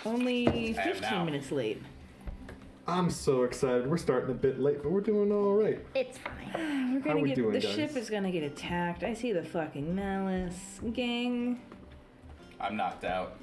Only 15 minutes late. I'm so excited. We're starting a bit late, but we're doing all right. It's fine. We're gonna How we get doing, the guys? ship is gonna get attacked. I see the fucking malice gang. I'm knocked out.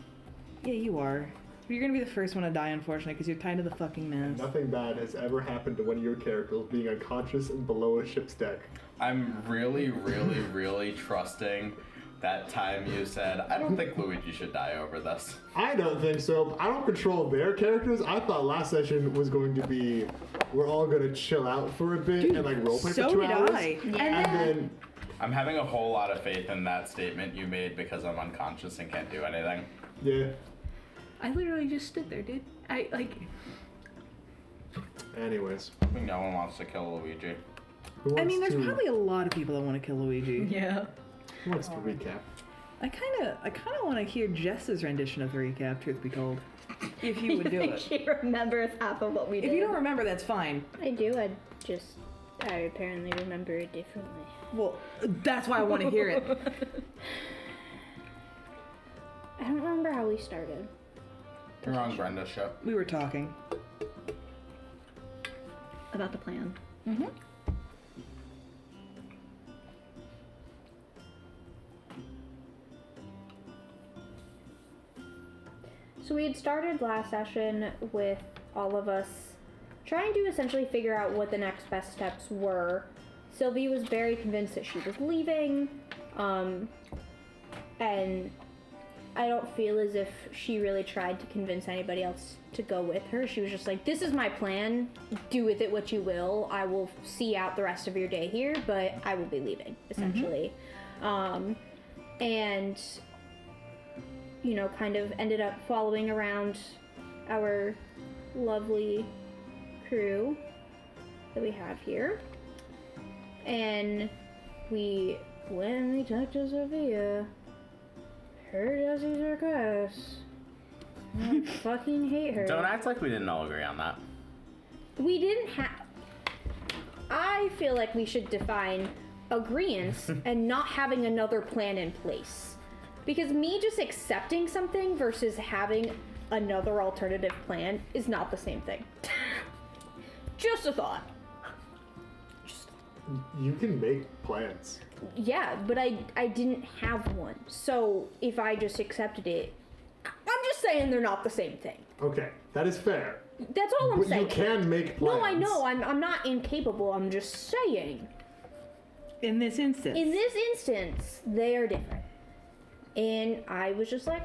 Yeah, you are. You're gonna be the first one to die, unfortunately, because you're tied to the fucking mast. Nothing bad has ever happened to one of your characters being unconscious and below a ship's deck. I'm really, really, really trusting that time you said, I don't think Luigi should die over this. I don't think so. I don't control their characters. I thought last session was going to be we're all gonna chill out for a bit and like roleplay so for 2 did hours. I. Yeah. And then I'm having a whole lot of faith in that statement you made because I'm unconscious and can't do anything. yeah. I literally just stood there, dude. Anyways. I think no one wants to kill Luigi. Who I wants mean, there's to, probably a lot of people that want to kill Luigi. Yeah. who wants to recap? I kind of want to hear Jess's rendition of the recap. Truth be told, if you would do it. She remembers half of what we did. If you don't remember, that's fine. I do. I apparently remember it differently. Well, that's why I want to hear it. I don't remember how we started. You're on Brenda's show. We were talking. About the plan. Mm-hmm. So we had started last session with all of us trying to essentially figure out what the next best steps were. Sylvie was very convinced that she was leaving, and I don't feel as if she really tried to convince anybody else to go with her. She was just like, this is my plan, do with it what you will. I will see out the rest of your day here, but I will be leaving, essentially. And you know, kind of ended up following around our lovely crew that we have here. And we went and we talked to Sophia. Her Jesse's her cuss. I fucking hate her. Don't act like we didn't all agree on that. We didn't have... I feel like we should define agreeance and not having another plan in place. Because me just accepting something versus having another alternative plan is not the same thing. Just a thought. You can make plans. Yeah, but I didn't have one. So if I just accepted it, I'm just saying they're not the same thing. Okay, that is fair. That's all I'm But saying. you can make plans. No, I know. I'm not incapable. I'm just saying. In this instance. In this instance, they are different. And I was just like,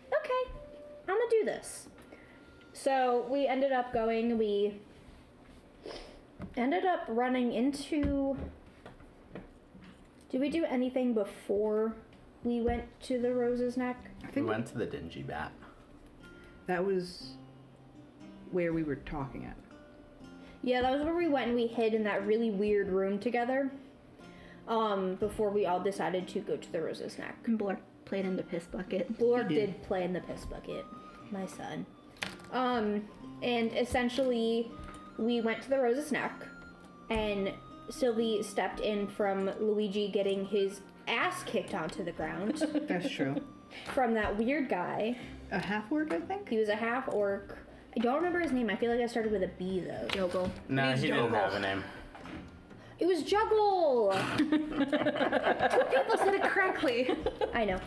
okay, I'm gonna do this. So we ended up going, we ended up running into... Did we do anything before we went to the Rose's Neck? We went to the Dingy Bat. That was where we were talking at. Yeah, that was where we went and we hid in that really weird room together. Before we all decided to go to the Rose's Neck. And Blork played in the piss bucket. Blork did play in the piss bucket, my son. And essentially, we went to the Rose's Neck, and Sylvie stepped in from Luigi getting his ass kicked onto the ground That's true. from that weird guy. A half-orc, I think? He was a half-orc. I don't remember his name. I feel like I started with a B, though. Joggle. No, he didn't have a name. It was Juggle! Two people said it correctly. I know.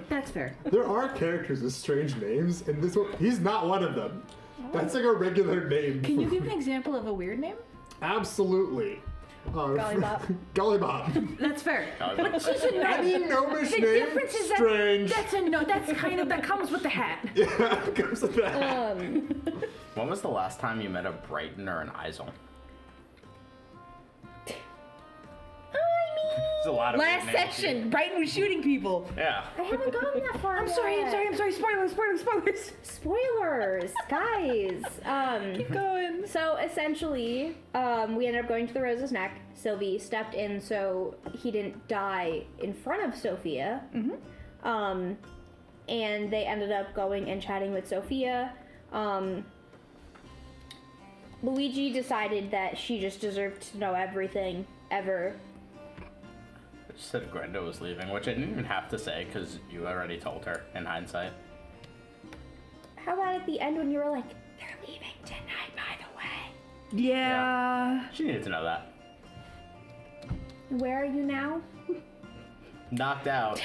That's fair. There are characters with strange names, and this one, he's not one of them. That's like a regular name. Can you give an example of a weird name? Absolutely. Gollybop. Gollybop. That's fair. But She should know. Any gnomish The name, difference is strange. that comes with the hat. Yeah, it comes with that. when was the last time you met a Brighton or an Isle? There's a lot of Last weird names section, Brighton was shooting people. here. Yeah. I haven't gotten that far I'm sorry. Spoilers. Spoilers, guys. Keep going. So essentially, we ended up going to the Rose's Neck. Sylvie stepped in so he didn't die in front of Sophia. And they ended up going and chatting with Sophia. Luigi decided that she just deserved to know everything, ever. I just said Grenda was leaving, which I didn't even have to say because you already told her in hindsight. how about at the end when you were like, they're leaving tonight, by the way? Yeah. She needed to know that. Where are you now? Knocked out.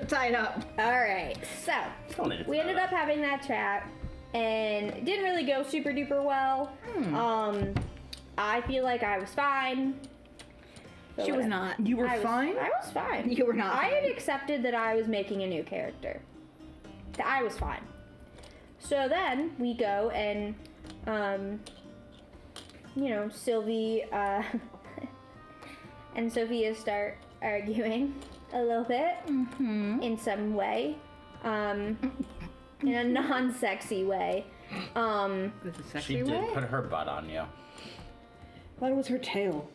Tied up. All right, so Still needed to we know ended that. up having that chat, and it didn't really go super duper well. I feel like I was fine. So She was whatever. not. You were I was fine? I was fine. You were not. I had accepted that I was making a new character. I was fine. So then we go and, Sylvie and Sophia start arguing a little bit in some way, in a non-sexy way. This is She sexy did way? put her butt on you. I thought it was her tail.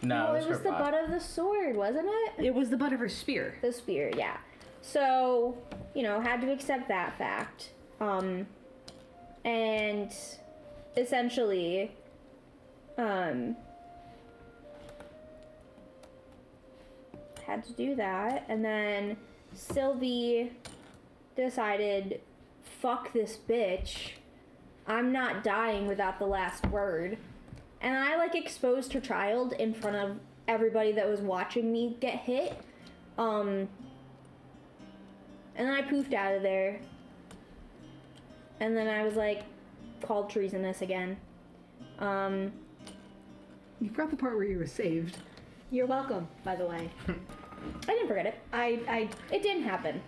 No, it was her the butt of the sword, wasn't it? It was the butt of her spear. The spear, yeah. So, had to accept that fact. And essentially, had to do that. And then Sylvie decided, fuck this bitch. I'm not dying without the last word. And I, exposed her child in front of everybody that was watching me get hit. And then I poofed out of there. And then I was, called treasonous again. You forgot the part where you were saved. You're welcome, by the way. I didn't forget it. It didn't happen.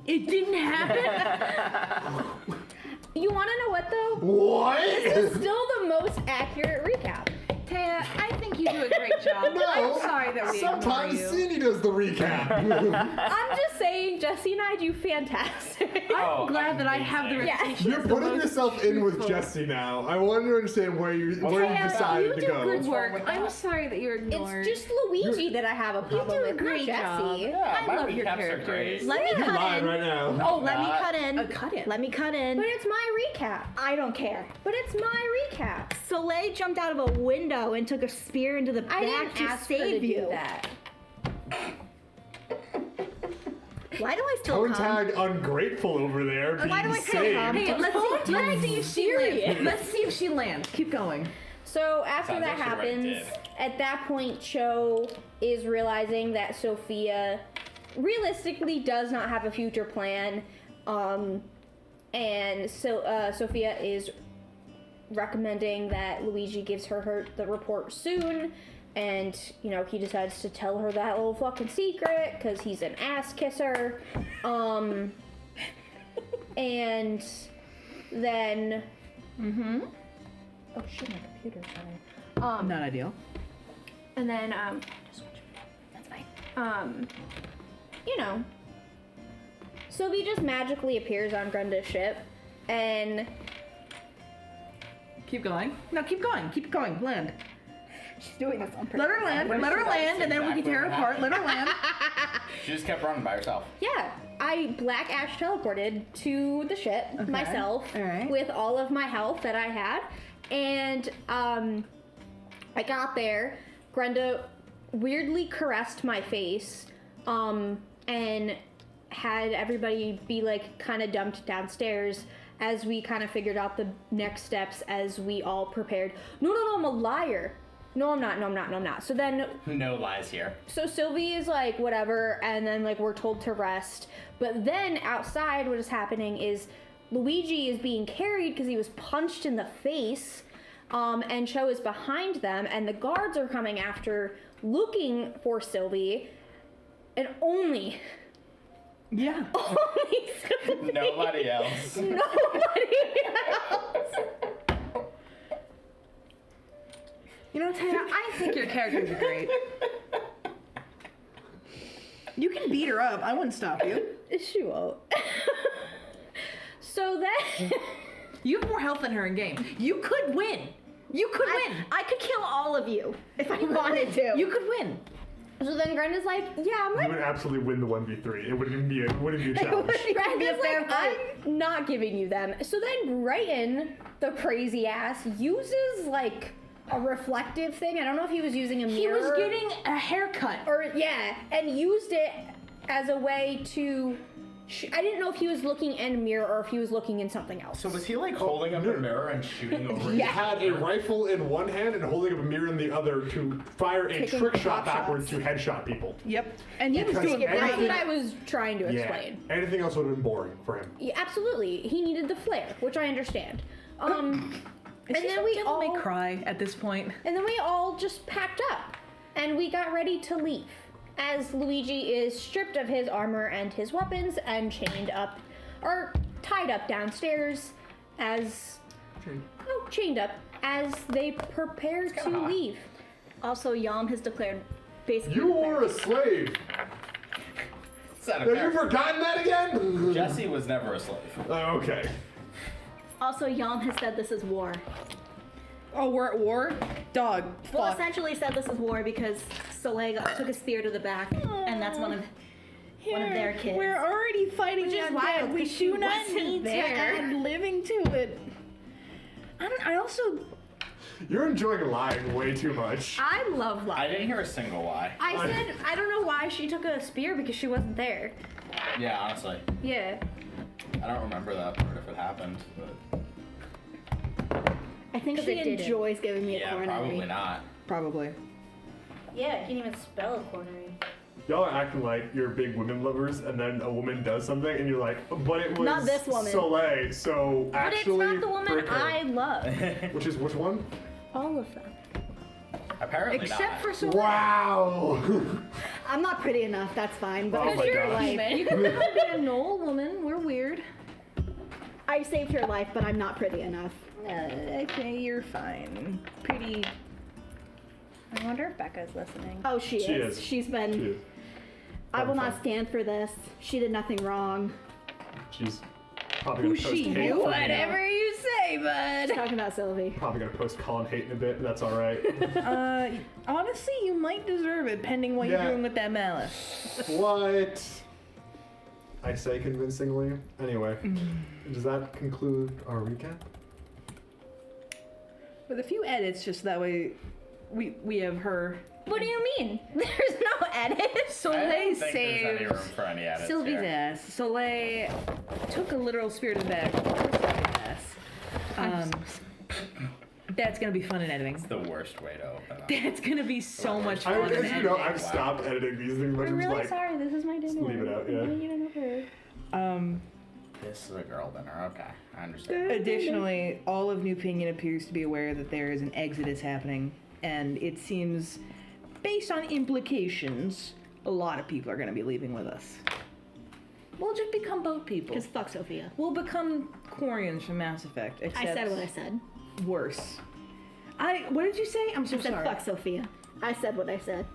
It didn't happen? You want to know what, though? What? This is still the most accurate recap. Taya, I think you do a great job. No. I'm sorry that we Sometimes ignore you. Cindy does the recap. I'm just saying, Jesse and I do fantastic. Oh, I'm glad that I have the Yeah. reputation. You're as the putting most yourself in with truthful. Jesse now. I want to understand where you Taya, decided You to do go. good wrong work. with I'm that? sorry that you're ignored. It's just Luigi that I have a problem do a with, great not job. Jesse. Yeah, I my love your recaps are characters. great. Let me You're cut lying in. right now. Oh, let me Not cut in. cut in. Let me cut in. But it's my recap. I don't care. But it's my recap. Soleil jumped out of a window and took a spear into the I back didn't to ask her to save you. do that. Why do I still Tone come? tag ungrateful over there. Why do being I still come? saved. Hey, let's see if she lands. Let's see if she lands. Keep going. So after Sounds that like she already happens, did. at that point, Cho is realizing that Sophia realistically does not have a future plan, and so Sophia is recommending that Luigi gives her the report soon, and he decides to tell her that little fucking secret because he's an ass kisser, and then. Oh shit, my computer's dying. Not ideal. And then, just switch. That's fine. Sylvie just magically appears on Grenda's ship, and Keep going. No, keep going. Keep going. Land. She's doing this on purpose. Let her land. What if Let her she land, and then we can exactly tear her what apart. Let her land. She just kept running by herself. yeah, I Black Ash teleported to the ship myself All right. with all of my health that I had, and I got there. Grenda weirdly caressed my face, and had everybody be kind of dumped downstairs as we kind of figured out the next steps as we all prepared. No, I'm a liar. No, I'm not. So then, No lies here. so Sylvie is whatever, and then we're told to rest. But then outside, what is happening is Luigi is being carried because he was punched in the face, and Cho is behind them, and the guards are coming after, looking for Sylvie, and only Yeah. Sylvie. Nobody else. Nobody else. Taya, I think your characters are great. You can beat her up. I wouldn't stop you. She won't. So then, You have more health than her in game. You could win. You could win. I could kill all of you if I wanted to. You could win. so then Grenda's like, yeah, You would absolutely win the 1v3. It wouldn't be a challenge. Grenda's fair like, fight. I'm not giving you them. So then Brighton, the crazy ass, uses a reflective thing. I don't know if he was using a He mirror. was getting a haircut. and used it as a way to I didn't know if he was looking in a mirror or if he was looking in something else. So was he like holding up a mirror and shooting over? He had a rifle in one hand and holding up a mirror in the other to fire a Taking trick shot pot shots. backwards to headshot people. Yep. And he was Because doing That's anything- what I was trying to explain. Yeah. Anything else would have been boring for him. Yeah, absolutely. He needed the flare, which I understand. And then we all may cry at this point. And then we all just packed up and we got ready to leave. As Luigi is stripped of his armor and his weapons and chained up, or tied up downstairs as. Chained up as they prepare to hot. leave. Also, Yalm has declared basically. You are a slave. Is that a Have you fair- forgotten that again? Jesse was never a slave. Okay. Also, Yalm has said this is war. Oh, we're at war? Dog. Well, Fuck. essentially said this is war because Soleil took a spear to the back, and that's one of their kids. We're already fighting Which is undead. wild, We 'cause she do not wasn't need to there. add living to it. I also... You're enjoying lying way too much. I love I lying. didn't hear a single lie. I said, I don't know why she took a spear because she wasn't there. Yeah, honestly, Yeah. I don't remember that part if it happened. But I think she it didn't. enjoys giving me a yeah, coronary. probably not. Probably. Yeah, I can't even spell a coronary. Y'all are acting like you're big women lovers, and then a woman does something, and you're like, but it was Not this woman. Soleil, so But it's actually not the woman break her." I love. Which one? All of them. Apparently Except not. for Soleil. Wow. I'm not pretty enough, that's fine. But Oh my You're a gosh. human. You can never be a Knoll woman. We're weird. I saved her life, but I'm not pretty enough. Okay, you're fine. Pretty... I wonder if Becca's listening. Oh, she is. is. She's been. She is. I will Fine. not stand for this. She did nothing wrong. She's probably gonna Who's post she? hate. You? for me. Whatever you say, bud. Talking about Sylvie. Probably gonna post Collin hate in a bit, and that's all right. Honestly, you might deserve it, pending what Yeah. you're doing with that malice. What? I say convincingly. Anyway, does that conclude our recap? With a few edits, just that way we have her. What do you mean? There's no edit. I don't Soleil think there's any saved room for any edits Sylvie's here. ass. Soleil took a literal spear to the back of Sylvie's ass. That's gonna be fun in editing. It's the worst way to open up. That's gonna be so much I, fun in as you know, editing. I've stopped editing these things, but I'm I'm just really like, sorry. This is my dinner. leave it out, yeah. I need you to know her. This is a girl dinner. Okay, I understand. Additionally, all of New Pinion appears to be aware that there is an exodus happening, and it seems, based on implications, a lot of people are going to be leaving with us. We'll just become boat people. Because fuck Sophia. We'll become Quarians from Mass Effect, except I said what I said. worse. What did you say? I'm so I said sorry. fuck Sophia. I said what I said.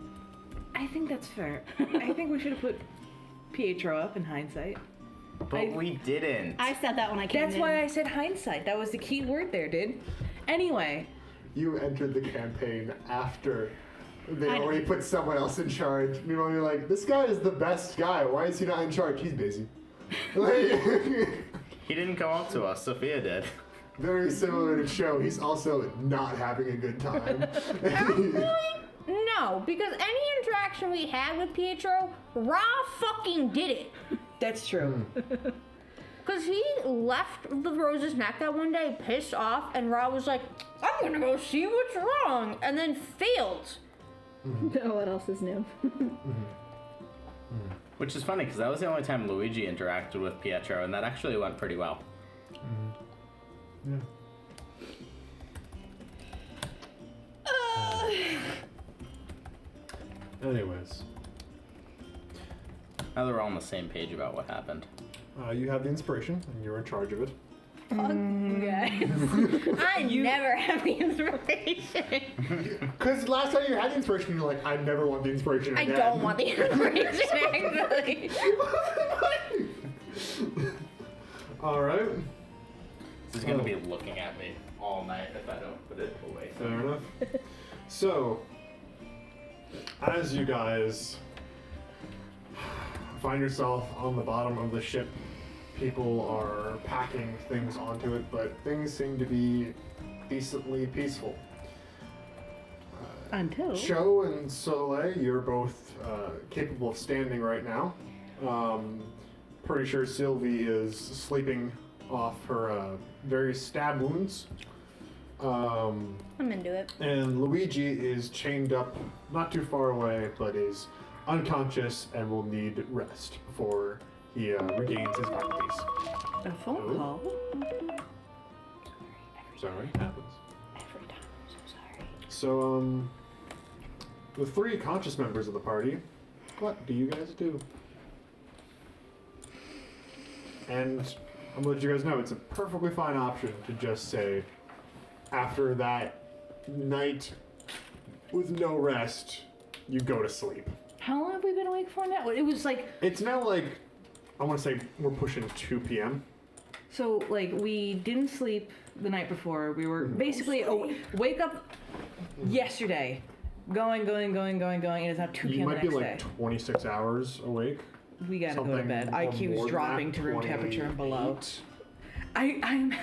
I think that's fair. I think we should have put Pietro up in hindsight. But we didn't. I said that when I came That's in. why I said hindsight. That was the key word there, dude. Anyway. you entered the campaign after they I know. already put someone else in charge. Meanwhile, you're like, this guy is the best guy. Why is he not in charge? He's busy. Like, He didn't come up to us. Sophia did. very similar to Show. He's also not having a good time. No, because any interaction we had with Pietro, Ra fucking did it. That's true. Because he left the Rose's Neck that one day pissed off, and Ra was like, I'm gonna go see what's wrong, and then failed. No, what else is new? Which is funny because that was the only time Luigi interacted with Pietro, and that actually went pretty well. Yeah. Anyways, Now that we're all on the same page about what happened. you have the inspiration, and you're in charge of it. I never have the inspiration. Because last time you had the inspiration, you're like, I never want the inspiration I again. don't want the inspiration, actually. All right. This is gonna be looking at me all night if I don't put it away. Fair enough. So, as you guys find yourself on the bottom of the ship, people are packing things onto it, but things seem to be decently peaceful. Until. Cho and Soleil, you're both capable of standing right now. pretty sure Sylvie is sleeping off her various stab wounds. I'm into it. And Luigi is chained up not too far away, but is unconscious and will need rest before he regains his faculties. A phone call? Sorry, happens. Every time. I'm so sorry. So, the three conscious members of the party, what do you guys do? And I'm gonna let you guys know it's a perfectly fine option to just say, after that night with no rest, you go to sleep. How long have we been awake for now? It was like, It's now like, I want to say we're pushing 2 p.m. so like we didn't sleep the night before. We were basically wake up yesterday, going, and it's now 2 You p.m. the might be next like day. 26 hours awake. We gotta go to something bed. or IQ's more than dropping that, to room temperature and below. 28.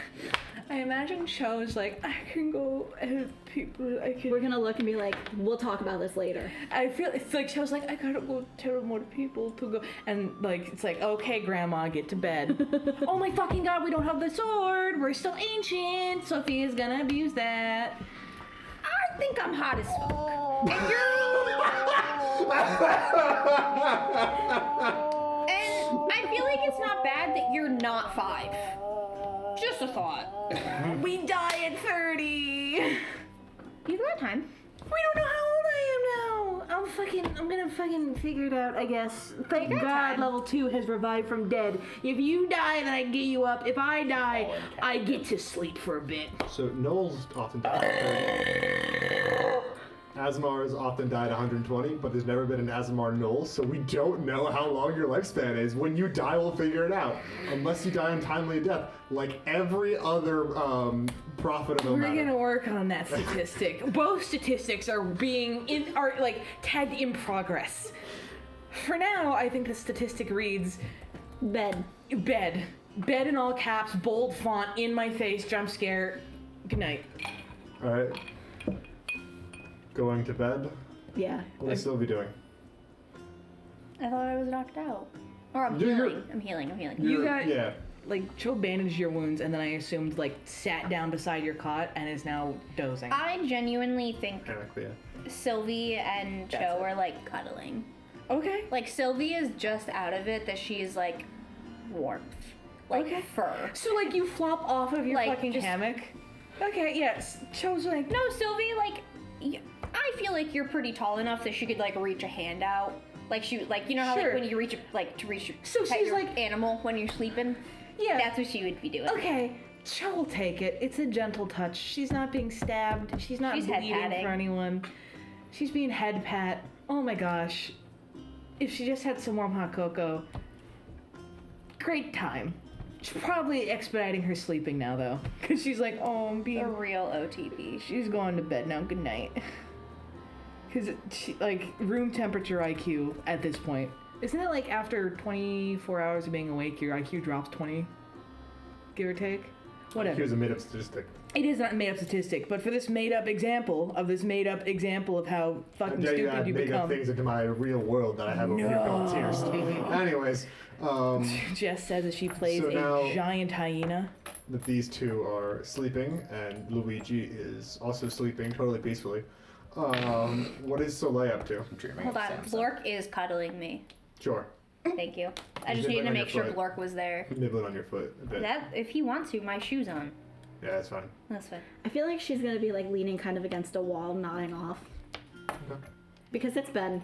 I imagine shows like I can go and people. I can. We're gonna look and be like, we'll talk about this later. I feel it's like shows like I gotta go tell more people to go and like it's like okay grandma get to bed. Oh my fucking god we don't have the sword. We're still ancient. Sophia's gonna abuse that. I think I'm hot as fuck. And I feel like it's not bad that you're not 5. Just a thought. We die at 30. You've got time. We don't know how old I am now. I'm gonna fucking figure it out, I guess. Thank got God time. level 2 has revived from dead. If you die, then I get you up. If I die, I get to sleep for a bit. So Noel's often died at 30. Asmar has often died at 120, but there's never been an Asmar Noel, so we don't know how long your lifespan is. When you die, we'll figure it out. Unless you die untimely death, like every other prophet of We're Omega. gonna work on that statistic. Both statistics are like tagged in progress. For now, I think the statistic reads Bed. bed. Bed in all caps, bold font, in my face, jump scare. Good night. Alright. Going to bed? Yeah. What is Sylvie doing? I thought I was knocked out. Or I'm You're- healing. I'm healing. You got Yeah. like Joe bandaged your wounds and then I assumed like sat down beside your cot and is now dozing. I genuinely think Mechanically, yeah. Sylvie and Joe are like cuddling. Okay. Like Sylvie is just out of it that she is like warmth. Like Okay. fur. So like you flop off of your Like, fucking just- hammock. Okay, yes. Joe's like No, Sylvie, like I feel like you're pretty tall enough that she could like reach a hand out. Like she like you know how Sure. like when you reach like to reach your, So pet she's your like- animal when you're sleeping? yeah. That's what she would be doing. Okay, Joe will take it. It's a gentle touch. She's not being stabbed. She's not She's head bleeding patting. for anyone. She's being head pat. Oh my gosh. If she just had some warm hot cocoa, great time. She's probably expediting her sleeping now though, because she's like, oh, I'm A being. real OTP. She's going to bed now. Good night. Because like room temperature IQ at this point. Isn't it like after 24 hours of being awake, your IQ drops 20, give or take? Whatever. He was a made-up statistic. It is not a made-up statistic, but for this made-up example of how fucking Yeah, stupid you make up become, things into my real world that I have over here called tears. Anyways, Jess says as she plays So a now- giant hyena. that these two are sleeping, and Luigi is also sleeping totally peacefully. What is Soleil up to? Dreaming Hold of on. Samson. Blork is cuddling me. Sure. Thank you. I He's just needed nibbling to on make your sure foot. Blork was there. Nibbling on your foot a bit. That if he wants to, my shoes on. Yeah, that's fine. That's fine. I feel like she's gonna be like leaning kind of against a wall, nodding off. Okay. Because it's been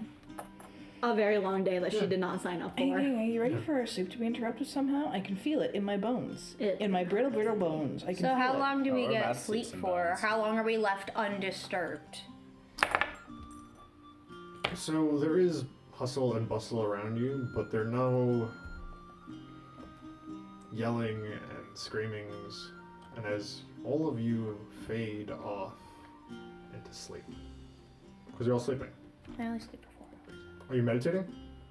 a very long day that Yeah. she did not sign up Hey, for. hey, are you ready for our sleep to be interrupted somehow? I can feel it in my bones. In my brittle bones. I can So feel how it. long do we Oh, we're get about to see sleep some for? bones. How long are we left undisturbed? So there is hustle and bustle around you, but there are no yelling and screamings, and as all of you fade off into sleep, because you're all sleeping. I only sleep for 4 hours. Are you meditating?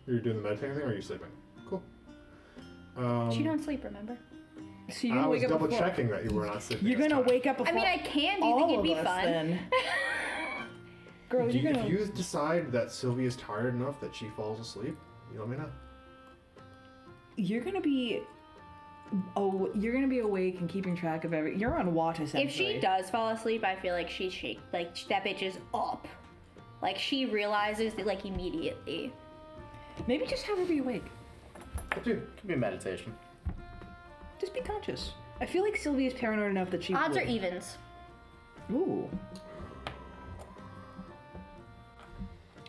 Are you doing the meditating thing, or are you sleeping? Cool. She don't sleep, remember? So you're I gonna was wake up double before. checking that you were not sleeping. You're this gonna time. wake up before. I mean, I can. Do you all think it'd of be us, fun? Then. Girl, Do you're you, gonna. if you decide that Sylvie is tired enough that she falls asleep, you let me know. you're gonna be awake and keeping track of you're on watch If essentially. she does fall asleep, I feel like she's like that bitch is up. Like she realizes it like immediately. Maybe just have her be awake. Could be meditation. Just be conscious. I feel like Sylvie is paranoid enough that she Odds would. or evens? Ooh.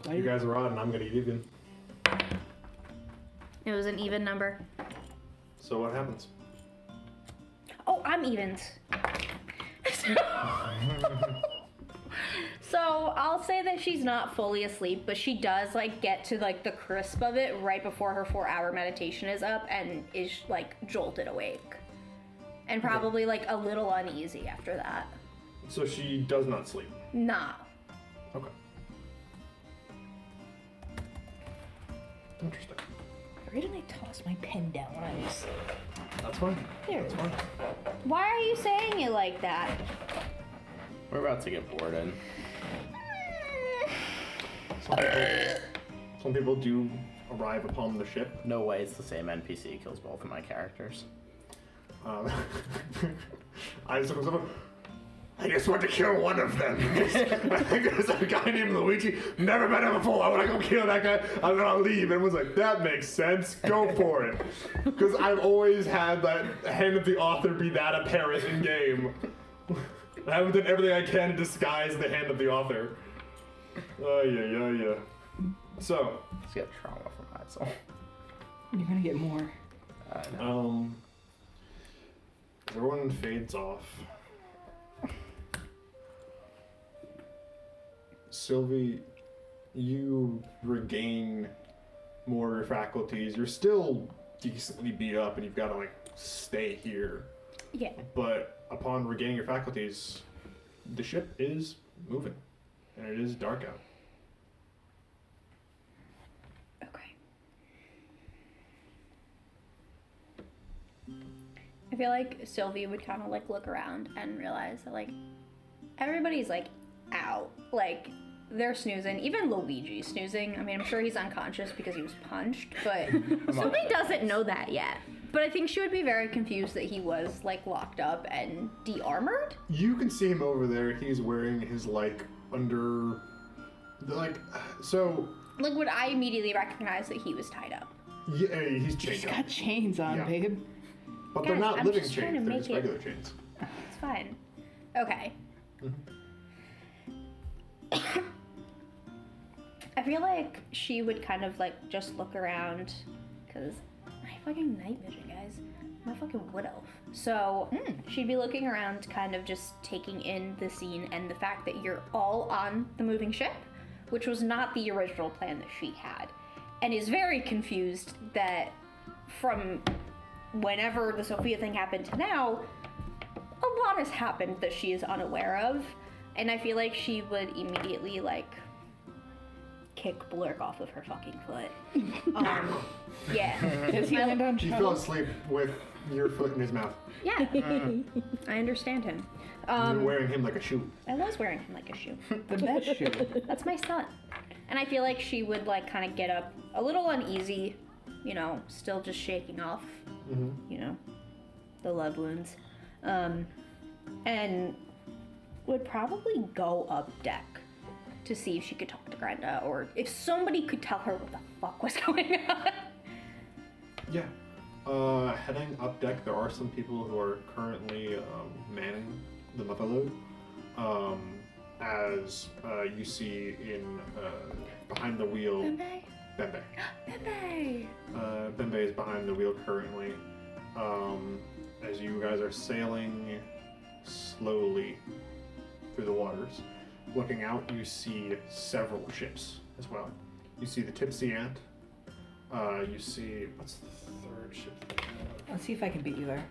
You guys are odd, and I'm gonna even. It was an even number. So what happens? Oh, I'm evens. So I'll say that she's not fully asleep, but she does like get to like the crisp of it right before her 4-hour meditation is up and is like jolted awake. And probably like a little uneasy after that. So she does not sleep. Nah. Okay. Interesting. Where did I toss my pen down when I was? That's fine. There. That's fine. Why are you saying it like that? We're about to get bored in. Some people do arrive upon the ship. No way it's the same NPC kills both of my characters. I just want to kill one of them. I think there's a guy named Luigi. Never met him before. I want to go kill that guy. And then I'll leave. And was like, that makes sense. Go for it. Because I've always had that hand of the author be that apparent in game. I haven't done everything I can to disguise the hand of the author. Oh yeah. So. Let's get trauma from that, so. You're gonna get more. Everyone fades off. Sylvie, you regain more of your faculties. You're still decently beat up and you've got to like stay here. Yeah. But upon regaining your faculties, the ship is moving and it is dark out. Okay. I feel like Sylvie would kind of like look around and realize that like everybody's like out. Like they're snoozing. Even Luigi's snoozing. I mean, I'm sure he's unconscious because he was punched, but Sylvie doesn't know that yet. But I think she would be very confused that he was like locked up and de-armored. You can see him over there. He's wearing his like so. Like, would I immediately recognize that he was tied up? Yeah, he's He's chained got up. chains on, Yeah. babe. But Guys, they're not I'm living just trying to chains. They're make just it- regular chains. It's fine. Okay. I feel like she would kind of like just look around because I fucking night vision, guys. I'm a fucking wood elf. So she'd be looking around, kind of just taking in the scene and the fact that you're all on the moving ship, which was not the original plan that she had, and is very confused that from whenever the Sophia thing happened to now, a lot has happened that she is unaware of, and I feel like she would immediately like kick Blurk off of her fucking foot. Yeah. Does he land on He Chuck? fell asleep with your foot in his mouth. Yeah. I understand him. You're wearing him like a shoe. I was wearing him like a shoe. The best shoe. That's my son. And I feel like she would like kind of get up a little uneasy, you know, still just shaking off, you know, the love wounds. And would probably go up deck to see if she could talk to Grenda or if somebody could tell her what the fuck was going on. Yeah. Heading up deck, there are some people who are currently manning the motherlode. As you see in behind the wheel, Bembe? Bembe. Bembe! Bembe is behind the wheel currently. As you guys are sailing slowly through the waters, looking out, you see several ships as well. You see the Tipsy Ant. You see, what's the third ship? Let's see if I can beat you there.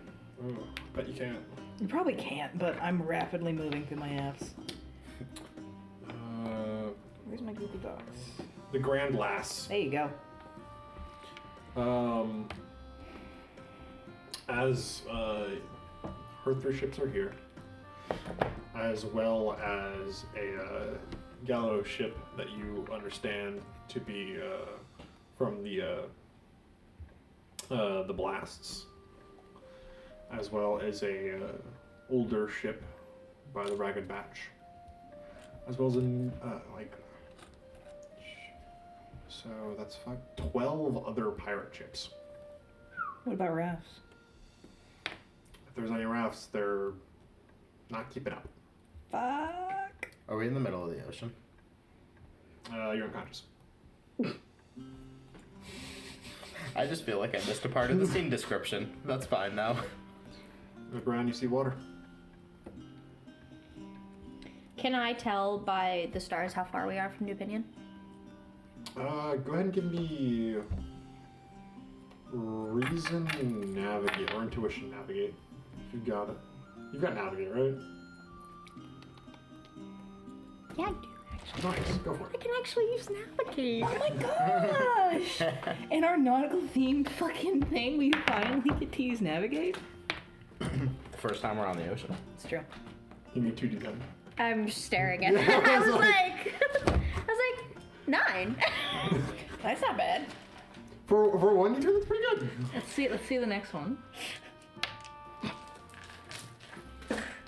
Oh, bet you can't. You probably can't, but I'm rapidly moving through my apps. Where's my Google Docs? The Grand Lass. There you go. As her 3 ships are here, as well as a gallow ship that you understand to be from the the blasts, as well as a older ship by the Ragged Batch, as well as so that's 12 other pirate ships. What about rafts? If there's any rafts, they're not keeping up. Fuck. Are we in the middle of the ocean? You're unconscious. I just feel like I missed a part of the scene description. That's fine now. Look around, you see water. Can I tell by the stars how far we are from New Pinion? Go ahead and give me reason navigate or intuition navigate. If you got it. You've got navigate, right? Yeah, I do. Nice, go for I it. can actually use navigate. Oh my gosh! In our nautical themed fucking thing, we finally get to use navigate? First time we're on the ocean. It's true. You need 2d10. I'm staring at it. Yeah, I I was was like, 9. That's not bad. For 1d10, that's pretty good. Let's see the next one.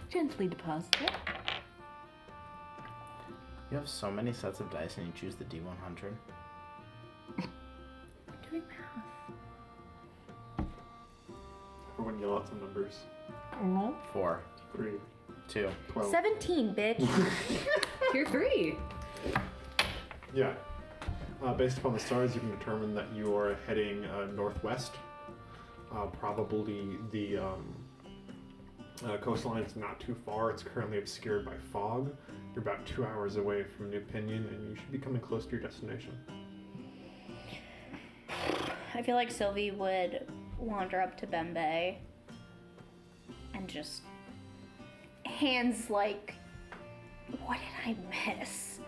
Gently deposit it. You have so many sets of dice and you choose the D100. Doing math. Everyone yell out some numbers. 4, 3, 2. 12. 17, bitch. Tier 3. Yeah. Based upon the stars, you can determine that you are heading northwest. Probably the coastline is not too far. It's currently obscured by fog. You're about 2 hours away from New Pinion, and you should be coming close to your destination. I feel like Sylvie would wander up to Bembe and just hands like, what did I miss?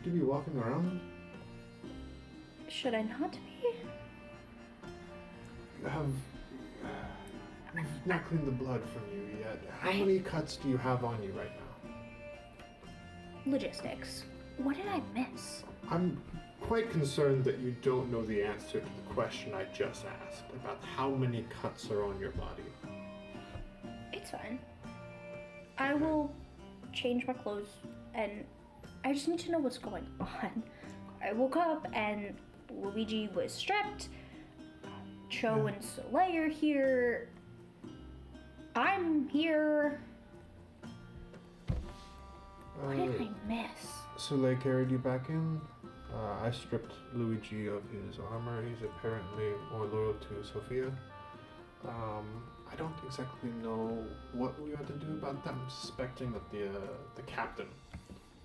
To be walking around, Should I not be? you have we've not cleaned the blood from you yet. How many cuts do you have on you right now? Logistics. What did I miss? I'm quite concerned that you don't know the answer to the question I just asked about how many cuts are on your body. It's fine. I will change my clothes and I just need to know what's going on. I woke up and Luigi was strapped. Cho and Soleil are here. I'm here. What did I miss? Soleil carried you back in. I stripped Luigi of his armor. He's apparently more loyal to Sophia. I don't exactly know what we ought to do about that. I'm suspecting that the captain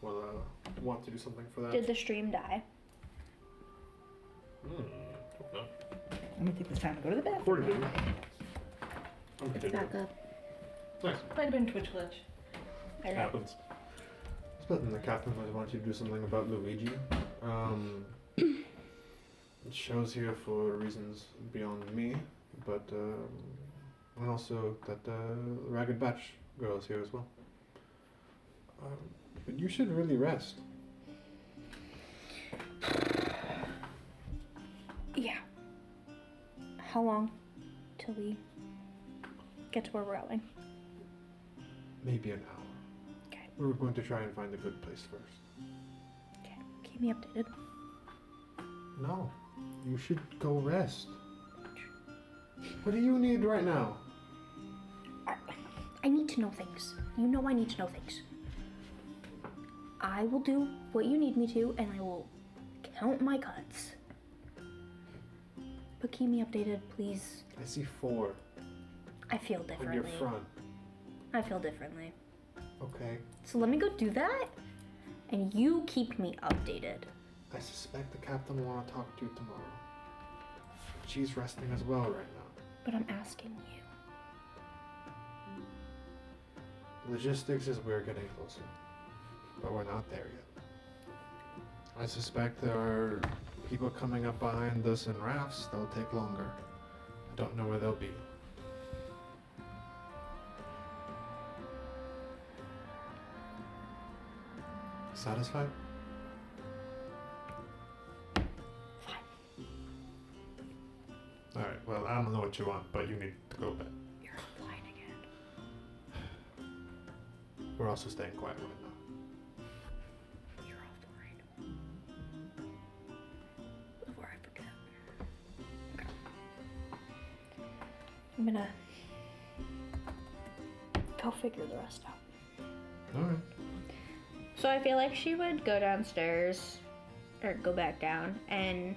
will want to do something for that. Did the stream die? No. I'm gonna take this time to go to the bathroom. According to you. I'm It's continuing. back up. Nice. Might have been Twitch glitch. I don't- Happens. It's better than the captain might want you to do something about Luigi. It shows here for reasons beyond me, but and also that the Ragged Batch girl is here as well. But you should really rest. Yeah. How long till we get to where we're going? Maybe an hour. Okay. We're going to try and find a good place first. Okay. Keep me updated. No, you should go rest. What do you need right now? I need to know things. You know I need to know things. I will do what you need me to, and I will count my cuts. But keep me updated, please. I see 4 I feel on differently. your front. I feel differently. Okay. So let me go do that, and you keep me updated. I suspect the captain will want to talk to you tomorrow. She's resting as well right now. But I'm asking you. Logistics is we're getting closer, but we're not there yet. I suspect there are people coming up behind us in rafts. They'll take longer. I don't know where they'll be. Satisfied? Alright, well, I'm don't know what you want, but you need to go to bed. You're blind again. We're also staying quiet right now. You're all blind. Before I forget. Okay. I'm gonna go figure the rest out. Alright. So I feel like she would go downstairs, or go back down, and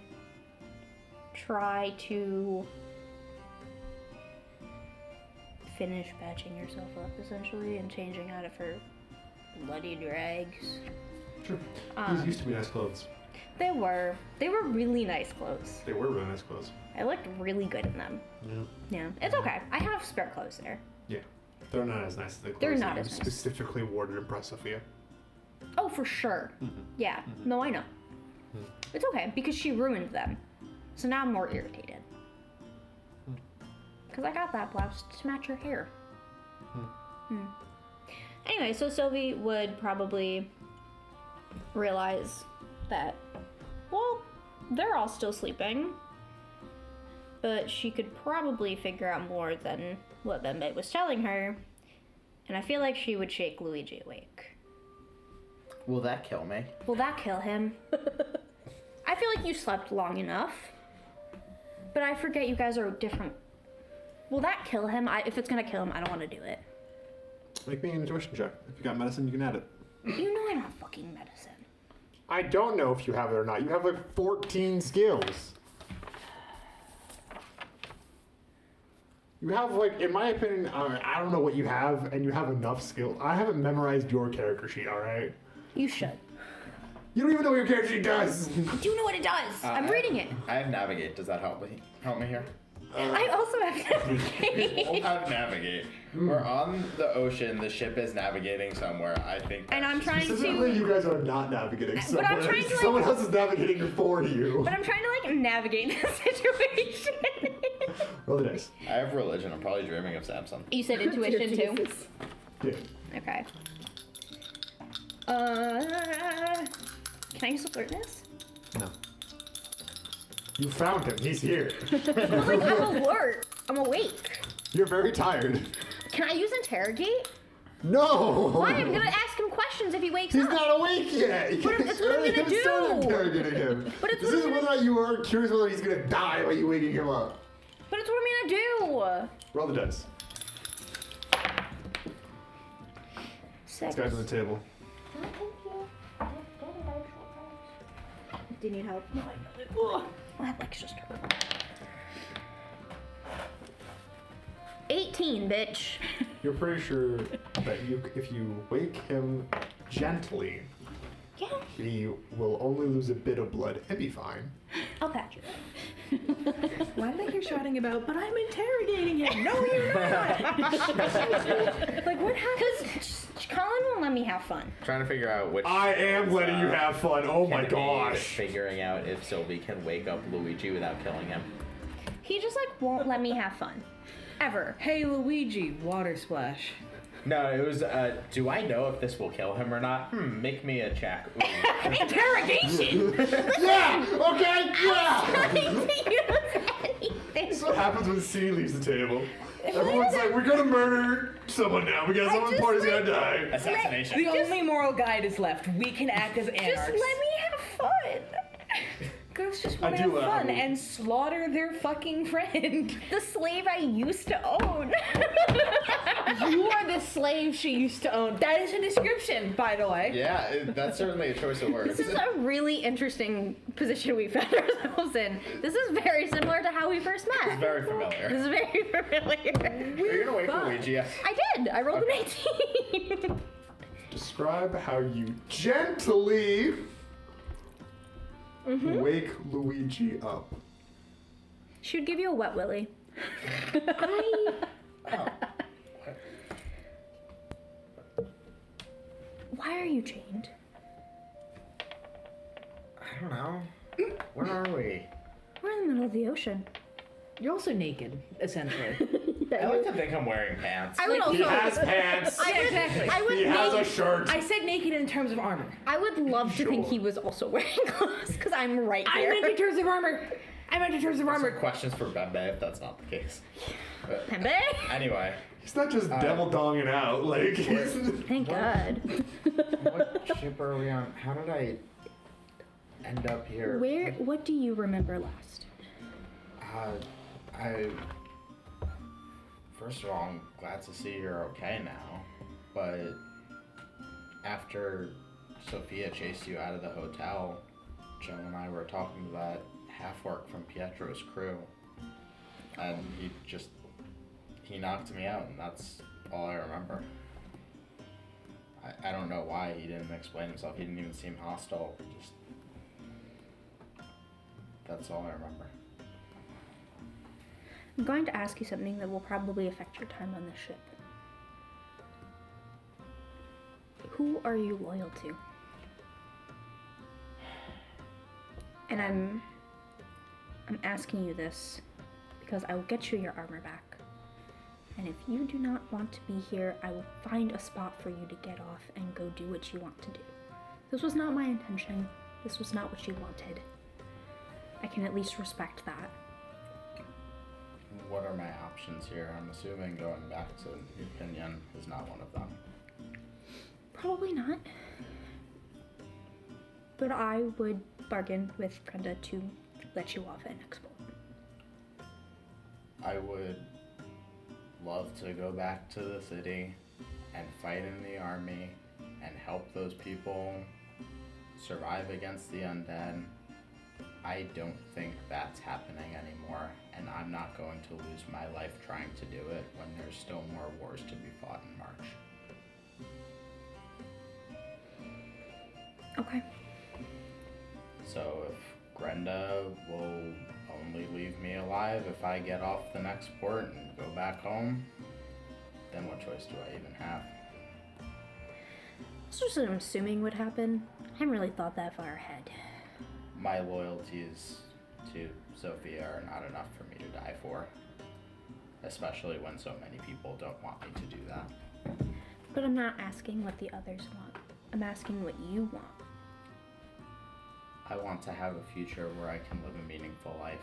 try to finish patching herself up, essentially, and changing out of her bloodied rags. Sure. These used to be nice clothes. They were really nice clothes. They were really nice clothes. I looked really good in them. Yeah. Yeah, it's okay. I have spare clothes there. Yeah. They're not as nice as the clothes They're not that as you nice. specifically wore to impress Sophia. Oh, for sure. Yeah. No, I know. It's okay, because she ruined them. So now I'm more irritated. Because I got that blouse to match her hair. Anyway, so Sylvie would probably realize that, well, they're all still sleeping. But she could probably figure out more than what Bembe was telling her. And I feel like she would shake Luigi awake. Will that kill me? Will that kill him? I feel like you slept long enough. But I forget you guys are different. Will that kill him? If it's gonna kill him, I don't want to do it. Make me an intuition check. If you got medicine, you can add it. You know I don't have fucking medicine. I don't know if you have it or not. You have like 14 skills. You have like, in my opinion, I don't know what you have, and you have enough skill. I haven't memorized your character sheet, alright? You should. You don't even know what your character sheet does! I do know what it does. I'm reading it. I have navigate. Does that help me? Help me here? I also have navigate. We'll have navigate. We're on the ocean. The ship is navigating somewhere. I think. And I'm trying Specifically, to. you guys are not navigating somewhere. I'm trying to, like- Someone else is navigating for you. But I'm trying to like navigate the situation. Roll the dice. I have religion. I'm probably dreaming of Samson. You said intuition too. Jesus. Yeah. Okay. Can I use alertness? No. You found him. He's here. Like, I'm alert. I'm awake. You're very tired. Can I use interrogate? No! Why? I'm gonna ask him questions if he wakes He's up. not awake yet! It's what I'm gonna do. Still interrogating him. But it's This what is I'm whether or not you are curious whether he's gonna die by you waking him up. But it's what I'm gonna do. Roll the dice. 6. This guy's on the table. Do you need help? No, I know. My leg's just hurt. 18, bitch. You're pretty sure that if you wake him gently, Yeah, he will only lose a bit of blood and be fine. I'll patch it. Why did I hear shouting about, but I'm interrogating him? No, you're not! Like, what happened? Because Collin won't let me have fun. Trying to figure out which. I am letting you have fun. Oh my can be gosh. Figuring out if Sylvie can wake up Luigi without killing him. He just, like, won't let me have fun. Ever. Hey, Luigi, water splash. No, it was. Do I know if this will kill him or not? Make me a check. Ooh. Interrogation! Yeah! Okay! Yeah! Trying to use anything. That's what happens when C leaves the table. Everyone's like, we're gonna murder someone now because someone just party's like- gonna die. Assassination. The only moral guide is left. We can act as anarchs. Just let me have fun. Ghosts just I want to do have laugh. fun and slaughter their fucking friend. The slave I used to own. You are the slave she used to own. That is a description, by the way. Yeah, that's certainly a choice of words. This is a really interesting position we found ourselves in. This is very similar to how we first It's met. very familiar. This is very familiar. Are you gonna wake Fun. Luigi? I did. I rolled an 18. Describe how you gently wake Luigi up. She would give you a wet willy. Oh. Why are you chained? I don't know. Where are we? We're in the middle of the ocean. You're also naked, essentially. I like to think I'm wearing pants. I would also. He has pants. I would, exactly. I would He has a make- shirt. I said naked in terms of armor. I would love to think Sure. he was also wearing clothes because I'm right I'm here. naked in terms of armor. I meant in terms of armor. Questions for Bembe if that's not the case. But Pembe? anyway, He's not just devil donging out, like. Thank God. what ship are we on? How did I end up here? What do you remember last? First of all, I'm glad to see you're okay now, but after Sophia chased you out of the hotel, Joe and I were talking to that half-orc from Pietro's crew, and he knocked me out, and that's all I remember. I don't know why he didn't explain himself. He didn't even seem hostile. That's all I remember. I'm going to ask you something that will probably affect your time on the ship. Who are you loyal to? And I'm asking you this because I will get you your armor back. And if you do not want to be here, I will find a spot for you to get off and go do what you want to do. This was not my intention. This was not what you wanted. I can at least respect that. What are my options here? I'm assuming going back to Pinion is not one of them. Probably not. But I would bargain with Brenda to let you off at next bolt. I would love to go back to the city and fight in the army and help those people survive against the undead. I don't think that's happening anymore, and I'm not going to lose my life trying to do it when there's still more wars to be fought in March. Okay. So if Grenda will only leave me alive if I get off the next port and go back home, then what choice do I even have? That's just what I'm assuming would happen. I haven't really thought that far ahead. My loyalties to Sophia are not enough for me to die for, especially when so many people don't want me to do that. But I'm not asking what the others want. I'm asking what you want. I want to have a future where I can live a meaningful life.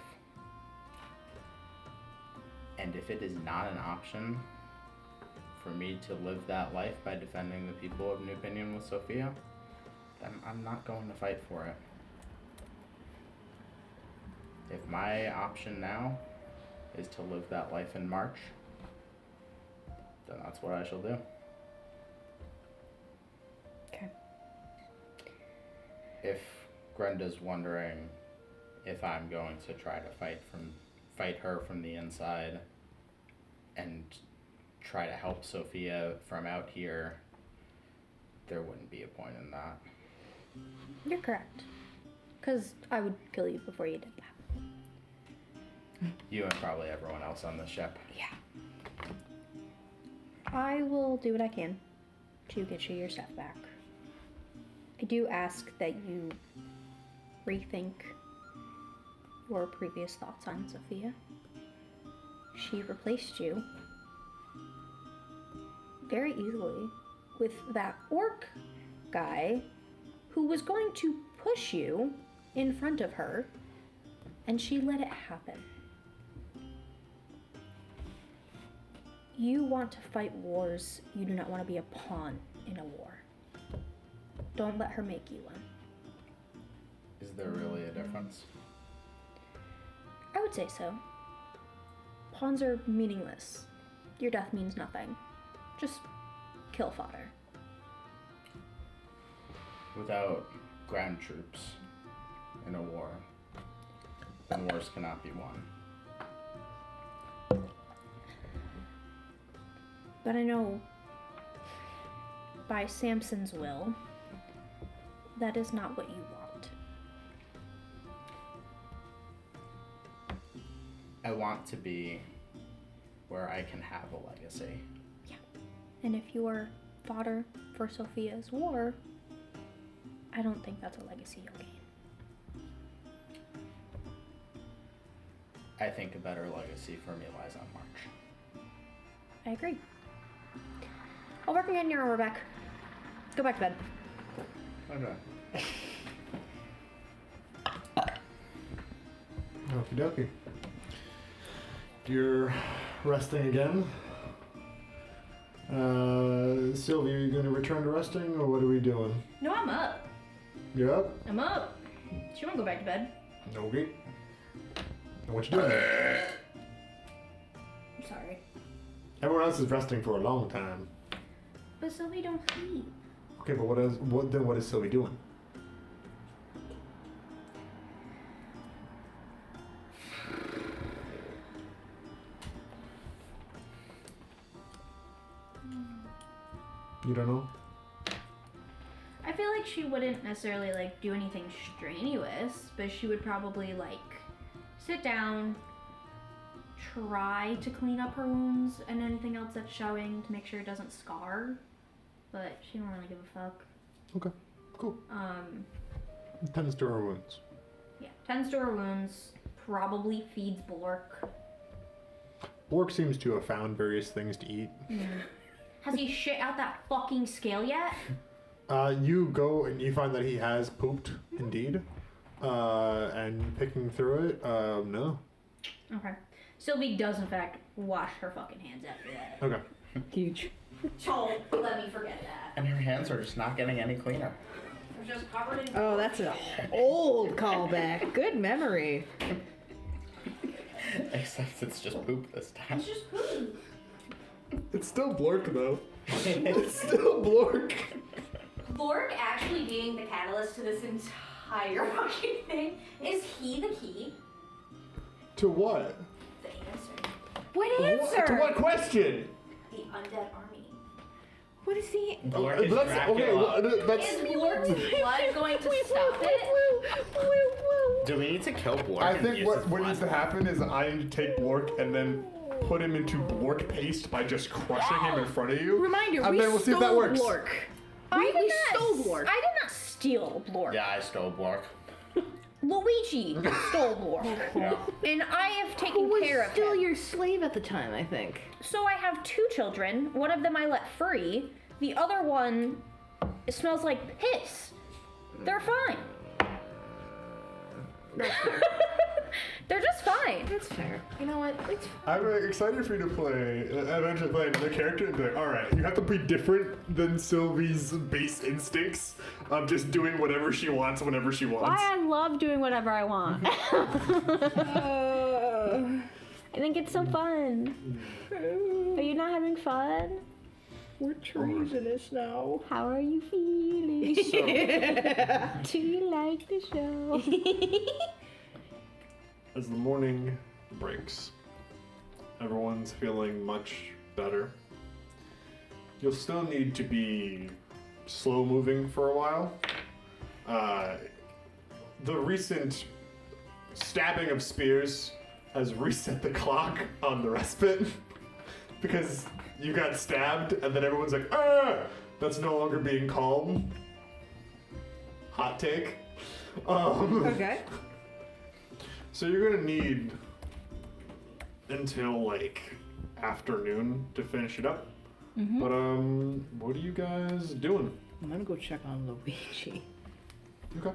And if it is not an option for me to live that life by defending the people of New Pinion with Sophia, then I'm not going to fight for it. If my option now is to live that life in March, then that's what I shall do. Okay. If Grenda's wondering if I'm going to try to fight her from the inside and try to help Sophia from out here, there wouldn't be a point in that. You're correct. Because I would kill you before you did that. You and probably everyone else on the ship. Yeah. I will do what I can to get you your stuff back. I do ask that you rethink your previous thoughts on Sophia. She replaced you very easily with that orc guy who was going to push you in front of her, and she let it happen. You want to fight wars. You do not want to be a pawn in a war. Don't let her make you one. Is there really a difference? I would say so. Pawns are meaningless. Your death means nothing. Just kill fodder. Without ground troops in a war, then wars cannot be won. But I know by Samson's will, that is not what you want. I want to be where I can have a legacy. Yeah. And if you are fodder for Sophia's war, I don't think that's a legacy you'll gain. I think a better legacy for me lies on March. I agree. I'll work on getting your armor back. Go back to bed. Okay. Okie dokie. You're resting again. Sylvie, are you going to return to resting, or what are we doing? No, I'm up. You're up? I'm up. She wanna go back to bed. Okay. And what you doing there? I'm sorry. Everyone else is resting for a long time. But Sylvie don't sleep. Okay, but what is Sylvie doing? You don't know? I feel like she wouldn't necessarily like do anything strenuous, but she would probably like sit down, try to clean up her wounds and anything else that's showing to make sure it doesn't scar. But she don't really give a fuck. Okay, cool. Tends to her wounds. Yeah, tends to her wounds, probably feeds Blork. Blork seems to have found various things to eat. Has he shit out that fucking scale yet? You go and you find that he has pooped, indeed. And picking through it, no. Okay. Sylvie does in fact wash her fucking hands after that. Okay. Huge. Don't let me forget that. And her hands are just not getting any cleaner. They're just covered in. Oh, that's an old callback. Good memory. Except it's just poop this time. It's just poop. It's still Blork, though. It's still Blork. Blork actually being the catalyst to this entire fucking thing. Is he the key? To what? The answer. What answer? To what question? The undead army. What is the... Blork is That's, Dracula. okay, well, that's... Is Blork's blood going to stop it? Do we need to kill Blork? I and think use what his needs blood? to happen is I need to take Blork and then put him into Blork paste by just crushing him in front of you. Reminder, and we then we'll see if that stole works. Blork. I We did stole not. Blork. I did not steal Blork. Yeah, I stole Blork. Luigi stole Blork, Yeah. and I have Who taken was care of still him. your slave at the time, I think. So I have 2 children. One of them I let free. The other one smells like piss. They're fine. They're just fine. That's fair. You know what? It's I'm excited for you to play, eventually play another character and be like, alright, you have to be different than Sylvie's base instincts of just doing whatever she wants whenever she wants. I love doing whatever I want. I think it's so fun. Are you not having fun? we're treasonous now. How are you feeling? Do you like the show? As the morning breaks, everyone's feeling much better. You'll still need to be slow moving for a while. The recent stabbing of spears has reset the clock on the respite because you got stabbed and then everyone's like, ah! That's no longer being calm. Hot take. Okay. So you're gonna need until like afternoon to finish it up. But what are you guys doing? I'm gonna go check on Luigi. Okay.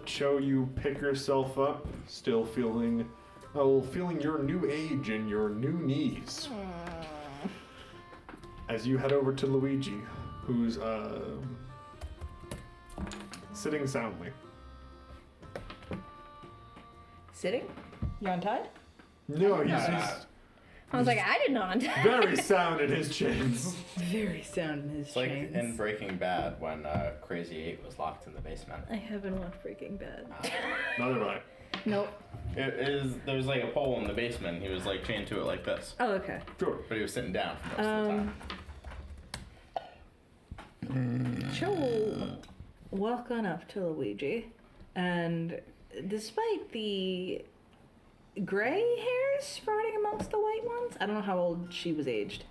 Cho, you pick yourself up, still feeling your new age and your new knees. As you head over to Luigi, who's sitting soundly. Sitting? You untied? No, he's I was like, I did not. very sound in his chains. Very sound in his It's like chains. in Breaking Bad when Crazy 8 was locked in the basement. I haven't watched Breaking Bad. Neither have I. Nope. There was like a pole in the basement. And he was like chained to it like this, Oh, okay. Sure. but he was sitting down for most of the time. Cho will walk on up to Luigi, and despite the gray hairs sprouting amongst the white ones, I don't know how old she was aged.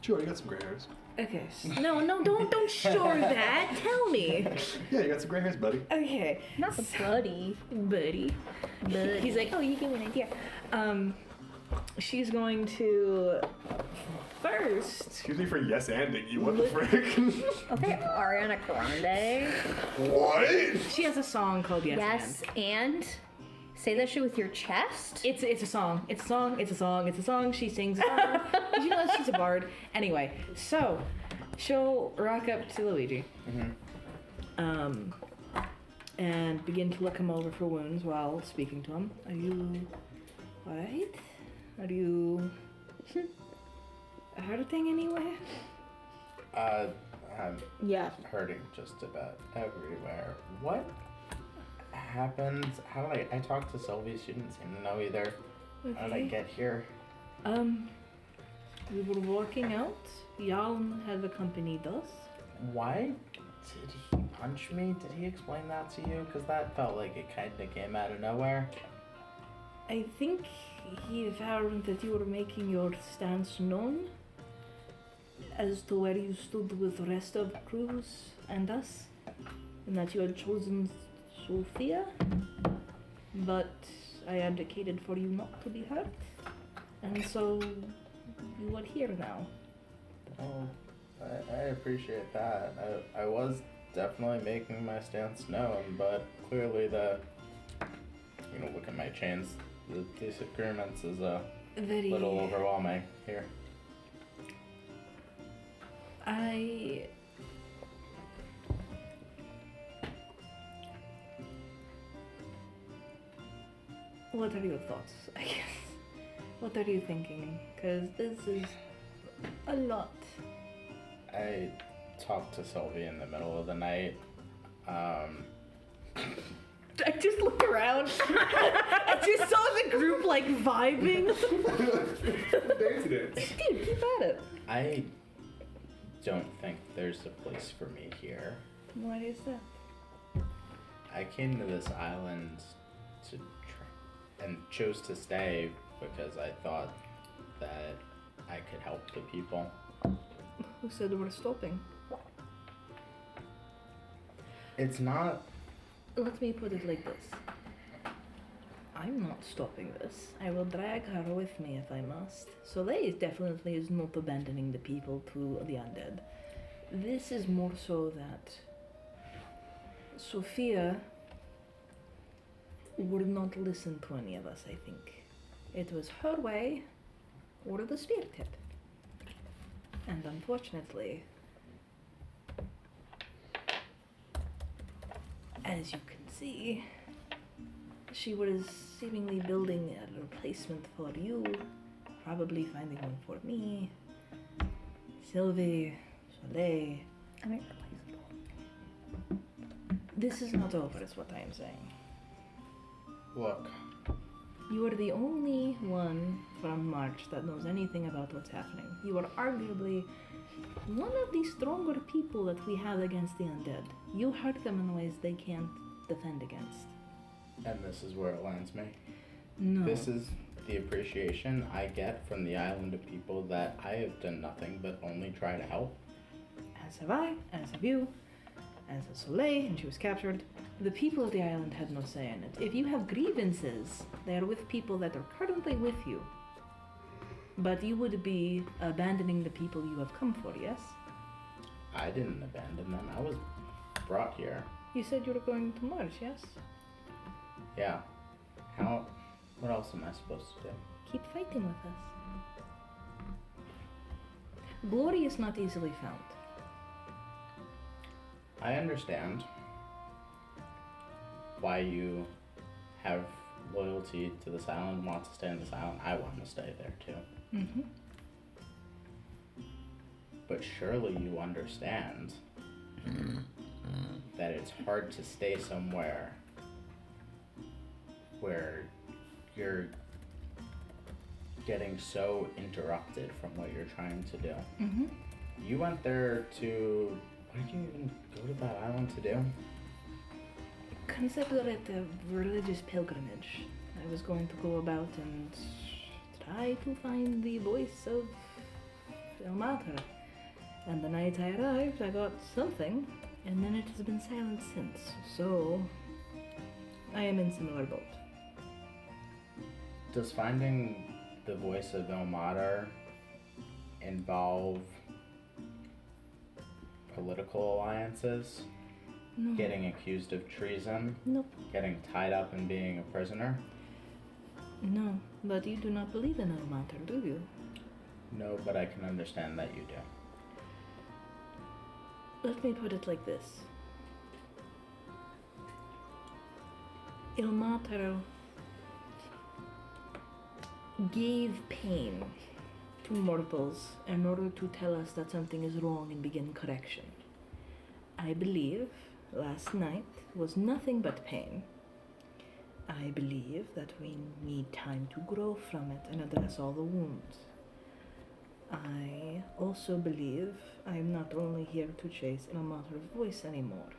Sure, you got some gray hairs. Okay. No, don't show that. Tell me. Yeah, you got some gray hairs, buddy. Okay. Not the buddy. Buddy. He's like, oh, you give me an idea. She's going to first. Excuse me for yes anding you. What the frick? Okay, Ariana Grande. What? She has a song called Yes, Yes, and say that shit with your chest? It's a song. It's a song. It's a song. It's a song. She sings a song. You know she's a bard. Anyway, so she'll rock up to Luigi, and begin to look him over for wounds while speaking to him. Are you all right? Are you hurting anywhere? I'm Yeah. hurting just about everywhere. What happened? How did I talked to Sylvie, she didn't seem to know either. How did I get here? We were walking out. Jan had accompanied us. Why did he punch me? Did he explain that to you? Because that felt like it kind of came out of nowhere. I think he found that you were making your stance known as to where you stood with the rest of the crews and us, and that you had chosen Sophia, but I advocated for you not to be hurt, and so you are here now. Oh, I appreciate that. I was definitely making my stance known, but clearly look at my chains. The disagreements is a Very little overwhelming here. What are your thoughts, I guess? What are you thinking? Because this is a lot. I talked to Sylvie in the middle of the night. I just looked around. I just saw the group like vibing. Dude, keep at it. I don't think there's a place for me here. What is that? I came to this island to and chose to stay because I thought that I could help the people. Who said we're stopping? It's not. Let me put it like this. I'm not stopping this. I will drag her with me if I must. Soleil definitely is not abandoning the people to the undead. This is more so that Sophia would not listen to any of us, I think. It was her way or the spear tip. And unfortunately, as you can see, she was seemingly building a replacement for you, probably finding one for me. Sylvie, Soleil. I'm irreplaceable. This is not over, is what I am saying. Look, You are the only one from March that knows anything about what's happening. You are arguably one of the stronger people that we have against the undead. You hurt them in ways they can't defend against. and this is where it lands me. No. This is the appreciation I get from the island of people that I have done nothing but only try to help. As have I, as have you, as has Soleil, and she was captured. The people of the island had no say in it. If you have grievances, they are with people that are currently with you. But you would be abandoning the people you have come for, yes? I didn't abandon them. I was brought here. You said you were going to March, yes? Yeah. What else am I supposed to do? Keep fighting with us. Glory is not easily found. I understand why you have loyalty to this island, want to stay on this island. I want to stay there too. Mm-hmm. But surely you understand that it's hard to stay somewhere where you're getting so interrupted from what you're trying to do. Mm-hmm. You went there to... What did you even go to that island to do? Consider it a religious pilgrimage. I was going to go about and try to find the voice of El Mater. And the night I arrived, I got something, and then it has been silent since. So, I am in similar boat. Does finding the voice of El Mater involve political alliances? No. Getting accused of treason? Nope. Getting tied up and being a prisoner? No, but you do not believe in our matter, do you? No, but I can understand that you do. Let me put it like this. Il Mater gave pain to mortals in order to tell us that something is wrong and begin correction. I believe last night was nothing but pain. I believe that we need time to grow from it and address all the wounds. I also believe I am not only here to chase Il Mater's voice anymore.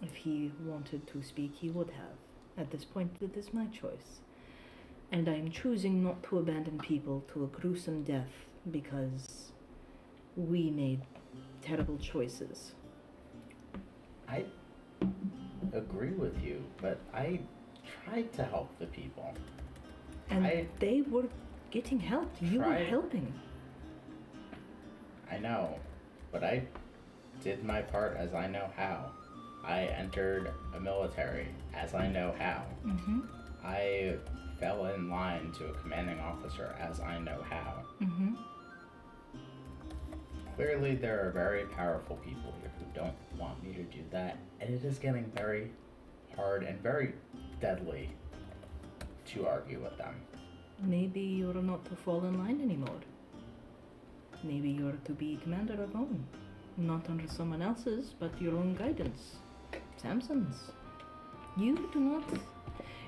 If he wanted to speak, he would have. At this point, it is my choice. And I am choosing not to abandon people to a gruesome death because we made terrible choices. I agree with you, but I tried to help the people. And they were getting helped. You were tried. helping. I know, but I did my part as I know how. I entered a military as I know how. Mm-hmm. I fell in line to a commanding officer as I know how. Mm-hmm. Clearly, there are very powerful people here who don't want me to do that, and it is getting very hard and very deadly to argue with them. Maybe you're not to fall in line anymore. Maybe you're to be commander alone. Not under someone else's, but your own guidance. Samson's. You do not...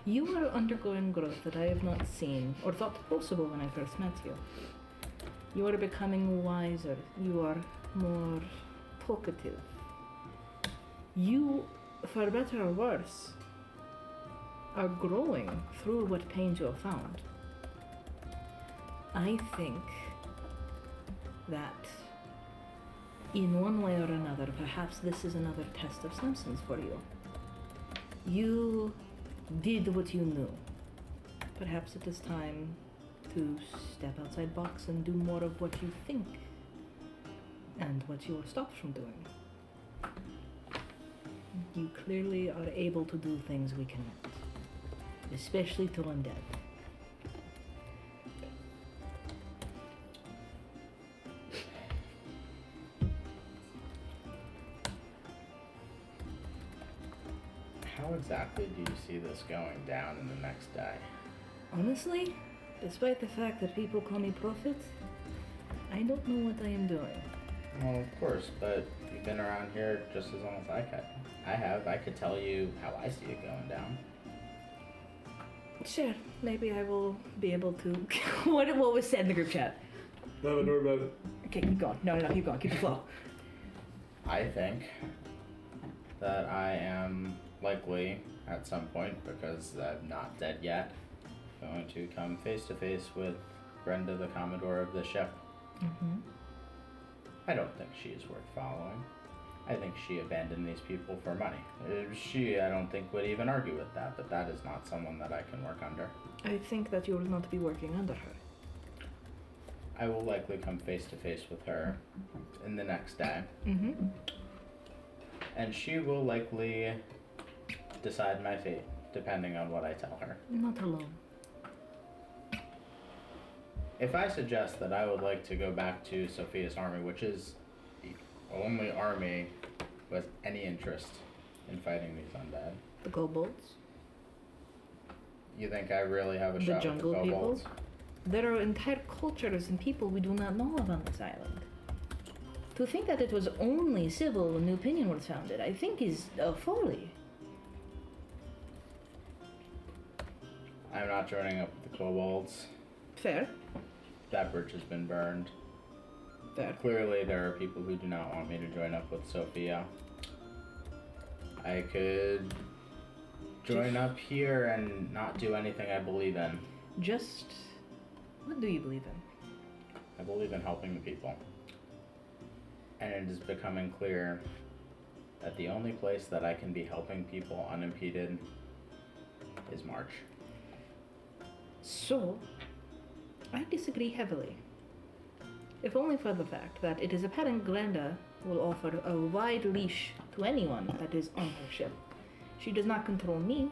You are undergoing growth that I have not seen or thought possible when I first met you. You are becoming wiser. You are more talkative. You, for better or worse, are growing through what pains you have found. I think that in one way or another, perhaps this is another test of Samson's for you. You did what you knew. Perhaps it is time to step outside box and do more of what you think and what you were stopped from doing. You clearly are able to do things we cannot, especially to undead. How exactly do you see this going down in the next day? Honestly, despite the fact that people call me prophet, I don't know what I am doing. Well, of course, but you've been around here just as long as I have. I could tell you how I see it going down. Sure, maybe I will be able to... what was said in the group chat? No, don't worry about it. Okay, keep going. No, keep going. Keep the flow. I think that I am likely, at some point, because I'm not dead yet, going to come face to face with Brenda, the Commodore of the ship. Mm-hmm. I don't think she is worth following. I think she abandoned these people for money. I don't think would even argue with that, but that is not someone that I can work under. I think that you will not be working under her. I will likely come face to face with her in the next day. Mm-hmm. And she will likely decide my fate, depending on what I tell her. Not alone. If I suggest that I would like to go back to Sophia's army, which is the only army who has any interest in fighting these undead, The kobolds? you think I really have a The shot jungle with the kobolds? people? There are entire cultures and people we do not know of on this island. To think that it was only civil when New Pinion was founded, I think is a folly. I'm not joining up with the kobolds. Fair. That bridge has been burned. Fair. Clearly, there are people who do not want me to join up with Sophia. I could join up here and not do anything I believe in. Just... what do you believe in? I believe in helping the people. And it is becoming clear that the only place that I can be helping people unimpeded is March. So, I disagree heavily. if only for the fact that it is apparent Glenda will offer a wide leash to anyone that is on her ship. She does not control me.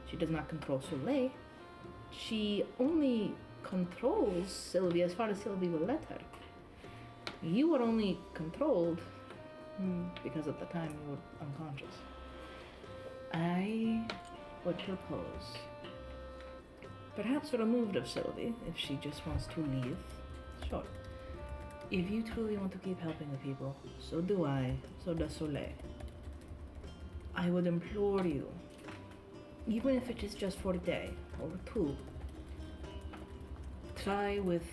She does not control Soleil. She only controls Sylvie as far as Sylvie will let her. You are only controlled because at the time you were unconscious. I would propose perhaps removed of Sylvie if she just wants to leave. Sure. If you truly want to keep helping the people, so do I, so does Soleil. I would implore you, even if it is just for a day or two, try with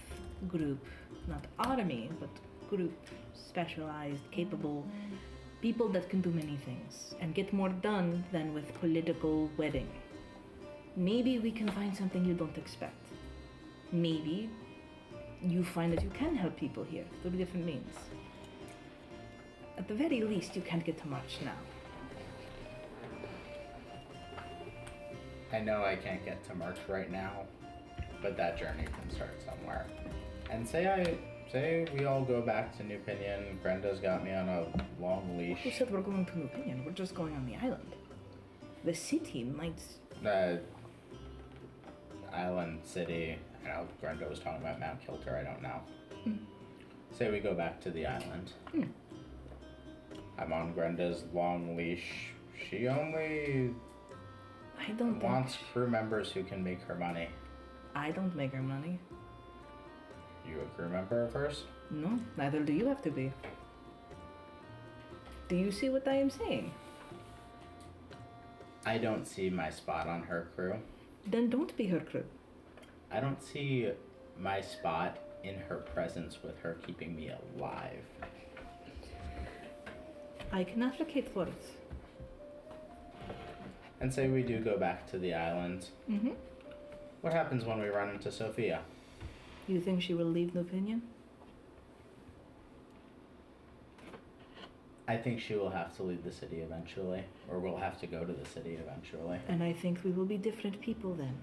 group, not army, but group, specialized, capable, people that can do many things, and get more done than with political wedding. Maybe we can find something you don't expect. Maybe you find that you can help people here through different means. At the very least, you can't get to March now. I know I can't get to March right now, but that journey can start somewhere. And say we all go back to New Pinion. Brenda's got me on a long leash. Who said we're going to New Pinion? We're just going on the island. The city might... Island City. I know Brenda was talking about Mount Kilter. I don't know. Say we go back to the island. I'm on Brenda's long leash. She only I don't wants crew members who can make her money. I don't make her money. You a crew member first? No, neither do you have to be. Do you see what I am saying? I don't see my spot on her crew. Then don't be her crew. I don't see my spot in her presence with her keeping me alive. I can advocate for it. And say we do go back to the island. Mm-hmm. What happens when we run into Sophia? You think she will leave New Pinion? I think she will have to leave the city eventually, or we'll have to go to the city eventually. And I think we will be different people then.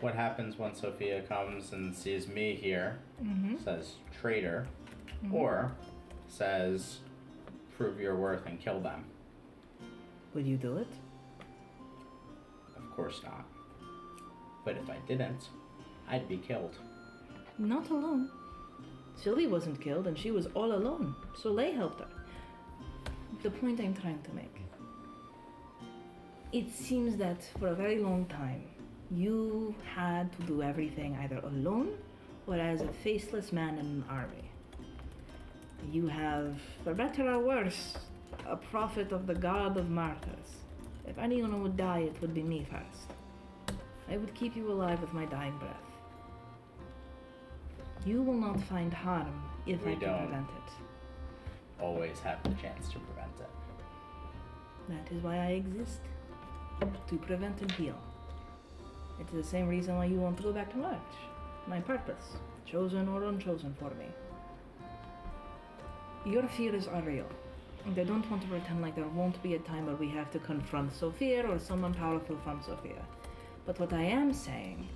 What happens when Sophia comes and sees me here, says traitor, or says prove your worth and kill them? Would you do it? Of course not. But if I didn't, I'd be killed. Not alone. Sylvie wasn't killed and she was all alone. Soleil helped her. The point I'm trying to make. It seems that for a very long time, you had to do everything either alone or as a faceless man in an army. You have, for better or worse, a prophet of the god of martyrs. If anyone would die, it would be me first. I would keep you alive with my dying breath. You will not find harm if I can prevent it. Always have the chance to prevent it. That is why I exist. To prevent and heal. It's the same reason why you want to go back to March. My purpose, chosen or unchosen for me. Your fears are real. They don't want to pretend like there won't be a time where we have to confront Sophia or someone powerful from Sophia. But what I am saying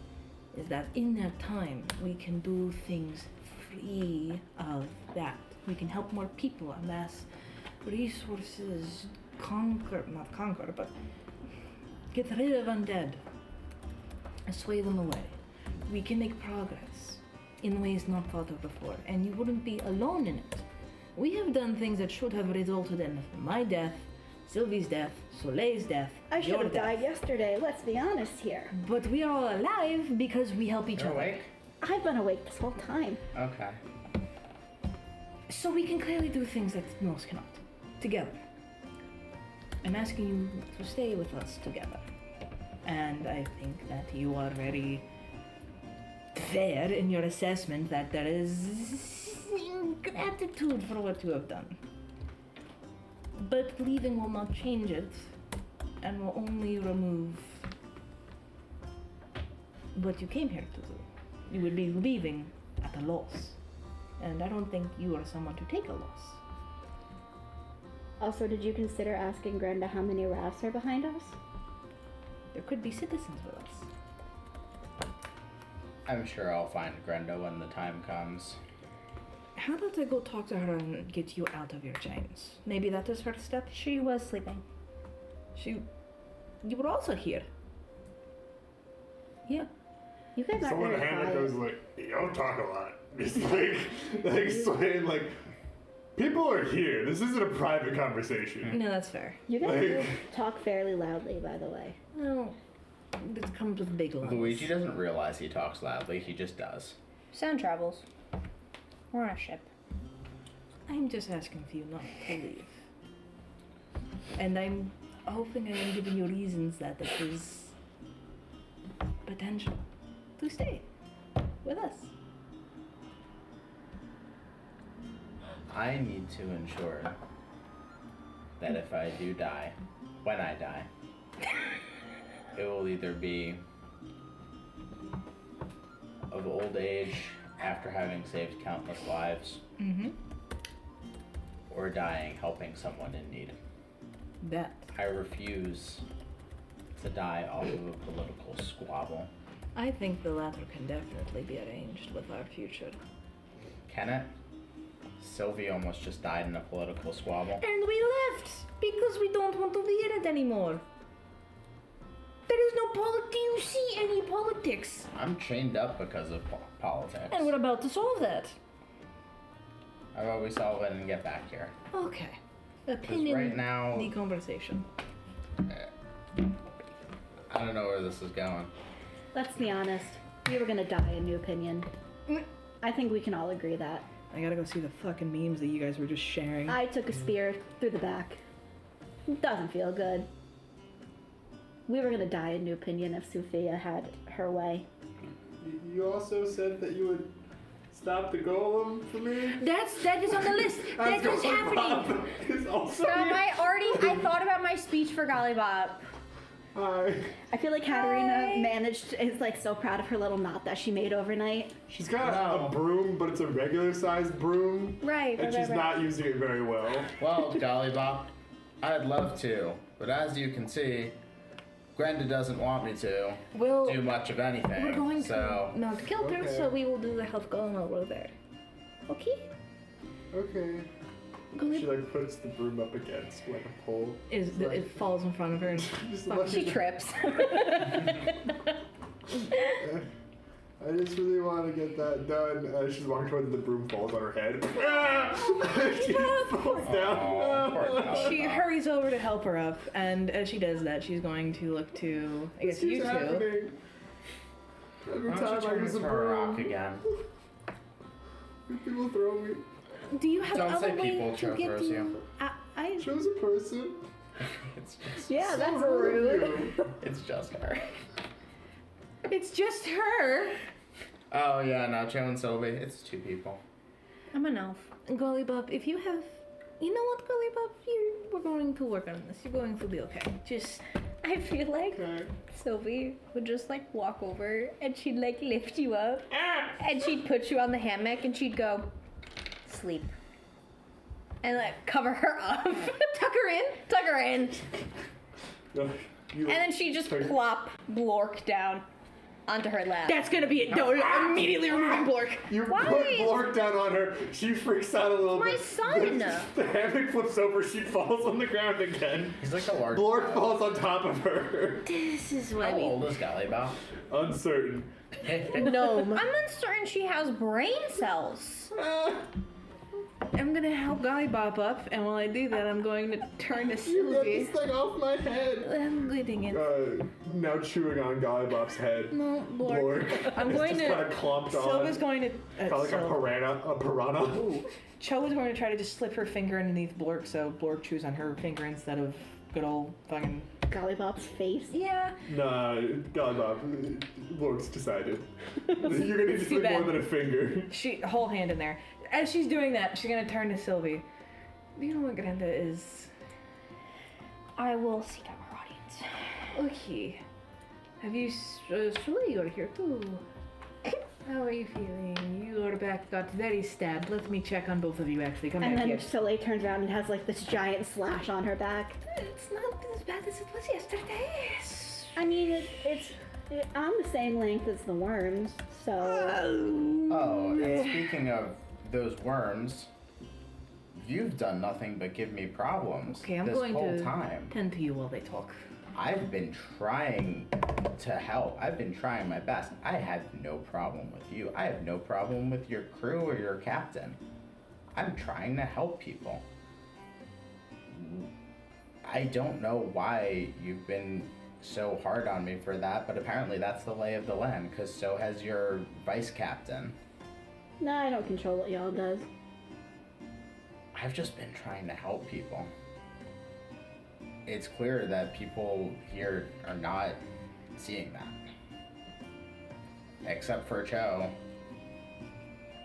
is that in that time, we can do things free of that. We can help more people, amass resources, not conquer, but get rid of undead, sway them away. We can make progress in ways not thought of before, and you wouldn't be alone in it. We have done things that should have resulted in my death, Sylvie's death, Soleil's death, I should your have death. died yesterday, let's be honest here. But we are all alive because we help each You're other. awake? I've been awake this whole time. Okay. So we can clearly do things that most cannot. Together. I'm asking you to stay with us together. And I think that you are very fair in your assessment that there is gratitude for what you have done. But leaving will not change it, and will only remove what you came here to do. You would be leaving at a loss. And I don't think you are someone to take a loss. Also, did you consider asking Grenda how many rafts are behind us? There could be citizens with us. I'm sure I'll find Grenda when the time comes. How about I go talk to her and get you out of your chains? Maybe that is first step. She was sleeping. You were also here. Yeah. You guys aren't Someone in very the hammock quiet. goes like, you don't talk a lot. It's like saying like, people are here. This isn't a private conversation. No, that's fair. You guys do Like- talk fairly loudly, by the way. Well, it comes with big lungs. Luigi doesn't realize he talks loudly, he just does. Sound travels. We're on a ship. I'm just asking for you not to leave. And I'm hoping I am giving you reasons that this is potential to stay with us. I need to ensure that if I do die, when I die, it will either be of old age after having saved countless lives, Mm-hmm. or dying helping someone in need. That. I refuse to die off of a political squabble. I think the latter can definitely be arranged with our future. Can it? Sylvie almost just died in a political squabble. And we left because we don't want to be in it anymore. There is no politics. Do you see any politics? I'm chained up because of politics. And we're about to solve that. How about we solve it and get back here? Okay. Because Opinion. right now, The conversation. I don't know where this is going. Let's be honest. You were gonna die, in new opinion. I think we can all agree that. I gotta go see the fucking memes that you guys were just sharing. I took a spear through the back. Doesn't feel good. We were gonna die, in new opinion, if Sophia had her way. You also said that you would stop the golem for me. That is on the list. That is happening. Is also So I thought about my speech for Gollybop. Hi. I feel like Katerina is like so proud of her little knot that she made overnight. She's got No. a broom, but it's a regular sized broom. Right, And she's not using it very well. Well, Gollybop, I'd love to, but as you can see, Grenda doesn't want me to Well, do much of anything. we're going so to Mount Kilter, Okay. so we will do the health golem over there. Okay? Okay. Go She like puts the broom up against like a pole. It falls in front of her and Just Fuck, let She me- trips. I just really want to get that done. She's walking towards the broom, falls on her head. She falls down. Oh, poor Gollybop. She hurries over to help her up, and as she does that, she's going to look to, I guess, This you keeps two. happening. Every Why time don't you I turn use a this for a rock broom, again? people throw me. do you have Don't other say way people, to Joe get throws you? you. I Chose a person. It's just, Yeah, that's So rude. of you. it's just her. It's just her. Oh yeah, no, Joe and Sylvie, it's two people. I'm an elf. Gollybop, if you have, you know what, Gollybop, we're going to work on this. You're going to be okay. Just I feel like Okay. Sylvie would just like walk over and she'd like lift you up and she'd put you on the hammock and she'd go, sleep. And like cover her up. Tuck her in. No, you, And then she'd just plop Blork down onto her lap. That's gonna be it. No, immediately removing Blork. you Why? put Blork down on her. She freaks out a little My bit. son! The hammock flips over. She falls on the ground again. He's like a large. Blork falls on top of her. this is why How we. old is Gollybop? Uncertain. Gnome. I'm uncertain she has brain cells. I'm gonna help Gollybop up, and while I do that, I'm going to turn to You got Sylvie. this thing off my head. I'm getting it. Now chewing on Gollybop's head. No, Blork. Blork. I'm going It's to. just kind of clomped on. Sylva's going to. Kind of like a piranha. Cho is going to try to just slip her finger underneath Blork, so Blork chews on her finger instead of good old fucking. Gollybop's face. Yeah. Nah, Gollybop. Blork's decided. You're gonna need Too something bad. more than a finger. She whole hand in there. As she's doing that, she's gonna turn to Sylvie. Do you know what Grenda is? I will seek out her audience. Okay. Have you? Soleil, you're here too. How are you feeling? Your back got very stabbed. Let me check on both of you. Actually, come And back then here. Soleil turns around and has like this giant slash on her back. It's not as bad as it was yesterday. I mean, it's on the same length as the worms, So Oh, and speaking of those worms, you've done nothing but give me problems Okay, I'm this going whole to time. tend to you while they talk. I've been trying to help. I've been trying my best. I have no problem with you. I have no problem with your crew or your captain. I'm trying to help people. I don't know why you've been so hard on me for that, but apparently that's the lay of the land, because so has your vice captain. no, I don't control what y'all does. I've just been trying to help people. It's clear that people here are not seeing that. Except for Cho.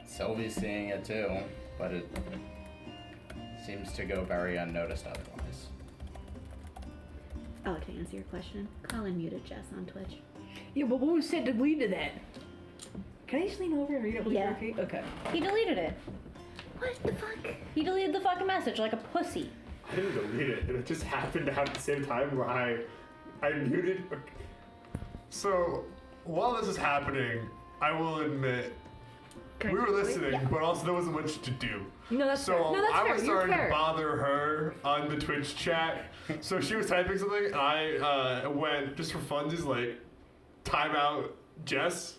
Sylvie's seeing it too, but it seems to go very unnoticed otherwise. Oh, to answer your question, Collin muted Jess on Twitch. Yeah, but what was said to lead to that? Can I just lean over and read it with Yeah. your feet? Okay. He deleted it. What the fuck? He deleted the fucking message like a pussy. I didn't delete it. It just happened to happen at the same time where I muted. So while this is happening, I will admit Can I we were just wait? listening, but also there wasn't much to do. No, that's So fair. No, that's I fair. was You're starting fair. to bother her on the Twitch chat. So she was typing something. And I went just for funsies, like timeout Jess,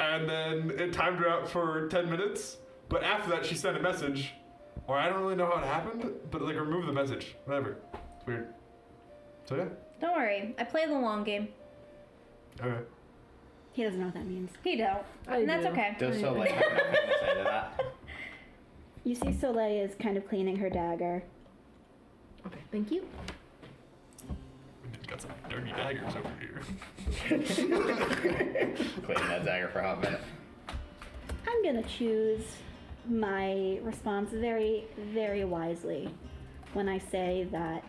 and then it timed her out for 10 minutes. But after that, she sent a message, or I don't really know how it happened, but like remove the message, whatever. It's weird. So yeah. Don't worry, I play the long game. Okay. He doesn't know what that means. He don't, I and that's do. okay. Does Soleil have nothing to say to that? You see Soleil is kind of cleaning her dagger. Okay, thank you. Got some dirty daggers over here. Clean that dagger for a hot minute. I'm gonna choose my response very, very wisely when I say that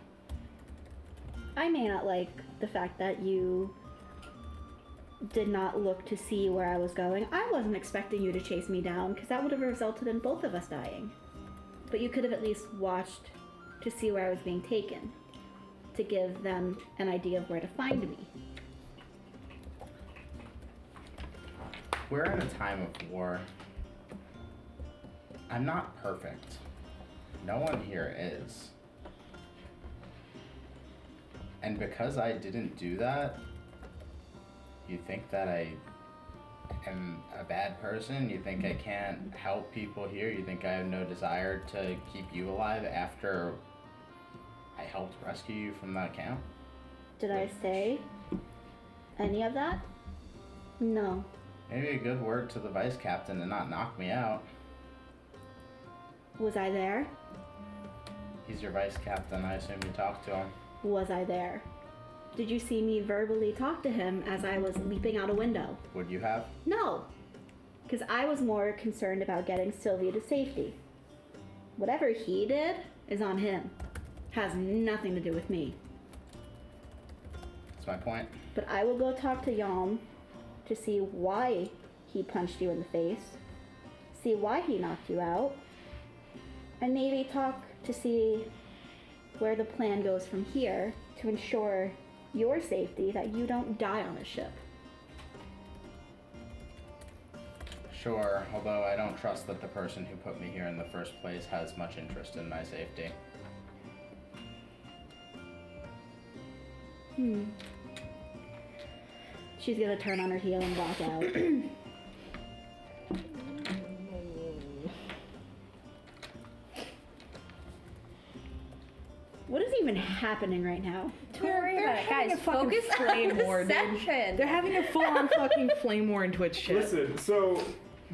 I may not like the fact that you did not look to see where I was going. I wasn't expecting you to chase me down because that would have resulted in both of us dying. But you could have at least watched to see where I was being taken, to give them an idea of where to find me. We're in a time of war. I'm not perfect. No one here is. And because I didn't do that, you think that I am a bad person? You think I can't help people here? You think I have no desire to keep you alive after I helped rescue you from that camp? Did I say any of that? No. Maybe a good word to the vice captain to not knock me out. Was I there? He's your vice captain. I assume you talked to him. Was I there? Did you see me verbally talk to him as I was leaping out a window? Would you have? No, because I was more concerned about getting Sylvie to safety. Whatever he did is on him. Has nothing to do with me. That's my point. But I will go talk to Yalm to see why he punched you in the face, see why he knocked you out, and maybe talk to see where the plan goes from here to ensure your safety, that you don't die on the ship. Sure, although I don't trust that the person who put me here in the first place has much interest in my safety. She's gonna turn on her heel and walk out. What is even happening right now? Don't worry about it, having guys. a fucking Focus on flame the war, dude. session. They're having a full-on fucking flame war in Twitch chat. Listen, so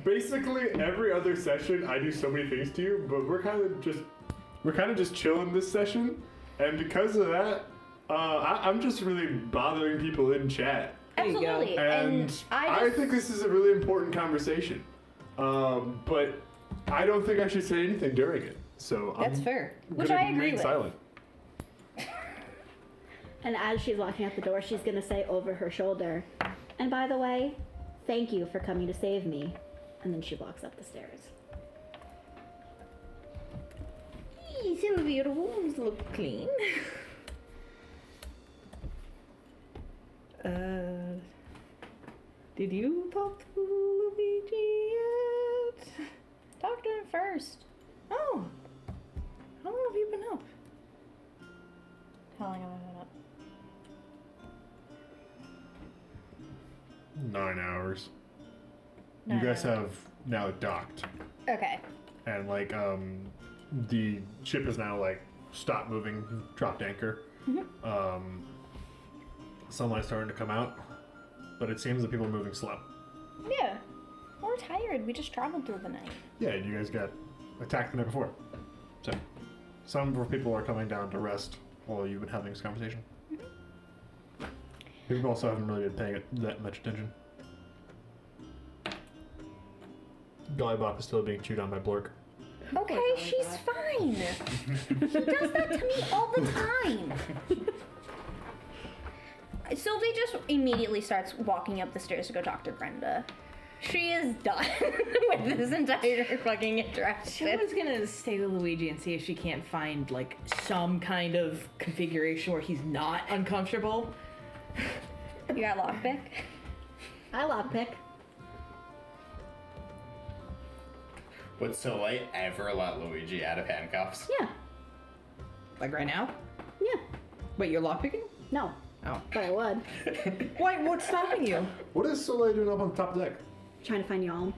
basically every other session I do so many things to you, but we're kind of just chilling this session, and because of that, I'm just really bothering people in chat. There you go. Absolutely. And I think this is a really important conversation, but I don't think I should say anything during it. So That's I'm fair. Which gonna I agree remain with. silent. And as she's walking out the door, she's gonna say over her shoulder, and by the way, thank you for coming to save me. And then she walks up the stairs. Sylvie, your wounds look clean. Did you talk to first. Oh. How long have you been up? How long have I been up? 9 hours. 9 you guys hours. have now docked, Okay. and like the ship is now like stopped moving, dropped anchor. Sunlight's starting to come out, but it seems that people are moving slow. Yeah. We're tired. We just traveled through the night. Yeah, you guys got attacked the night before, so some people are coming down to rest while you've been having this conversation. People also haven't really been paying it that much attention. Gollybop is still being chewed on by Blork. Okay, she's fine. He does that to me all the time. Sylvie just immediately starts walking up the stairs to go talk to Brenda. She is done with this entire fucking interaction. Sheila's gonna stay with Luigi and see if she can't find like some kind of configuration where he's not uncomfortable. You got lockpick? I lockpick. Would Soleil ever let Luigi out of handcuffs? Yeah. Like right now? Yeah. Wait, you're lockpicking? No. Oh. But I would. Why? What's stopping you? What is Soleil doing up on top deck? Trying to find y'all.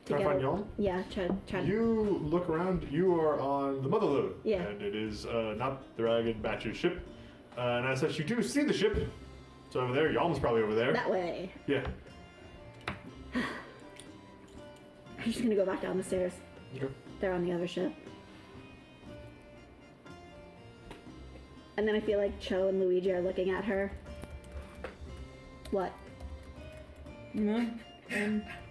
Trying to find y'all? Yeah, try to. You look around, you are on the Motherlode. Yeah. And it is not the Dragon Batch's ship. And as such, you do see the ship. It's over there. Yalm's probably over there. That way. Yeah. I'm just gonna go back down the stairs. Okay. They're on the other ship. And then I feel like Cho and Luigi are looking at her. What?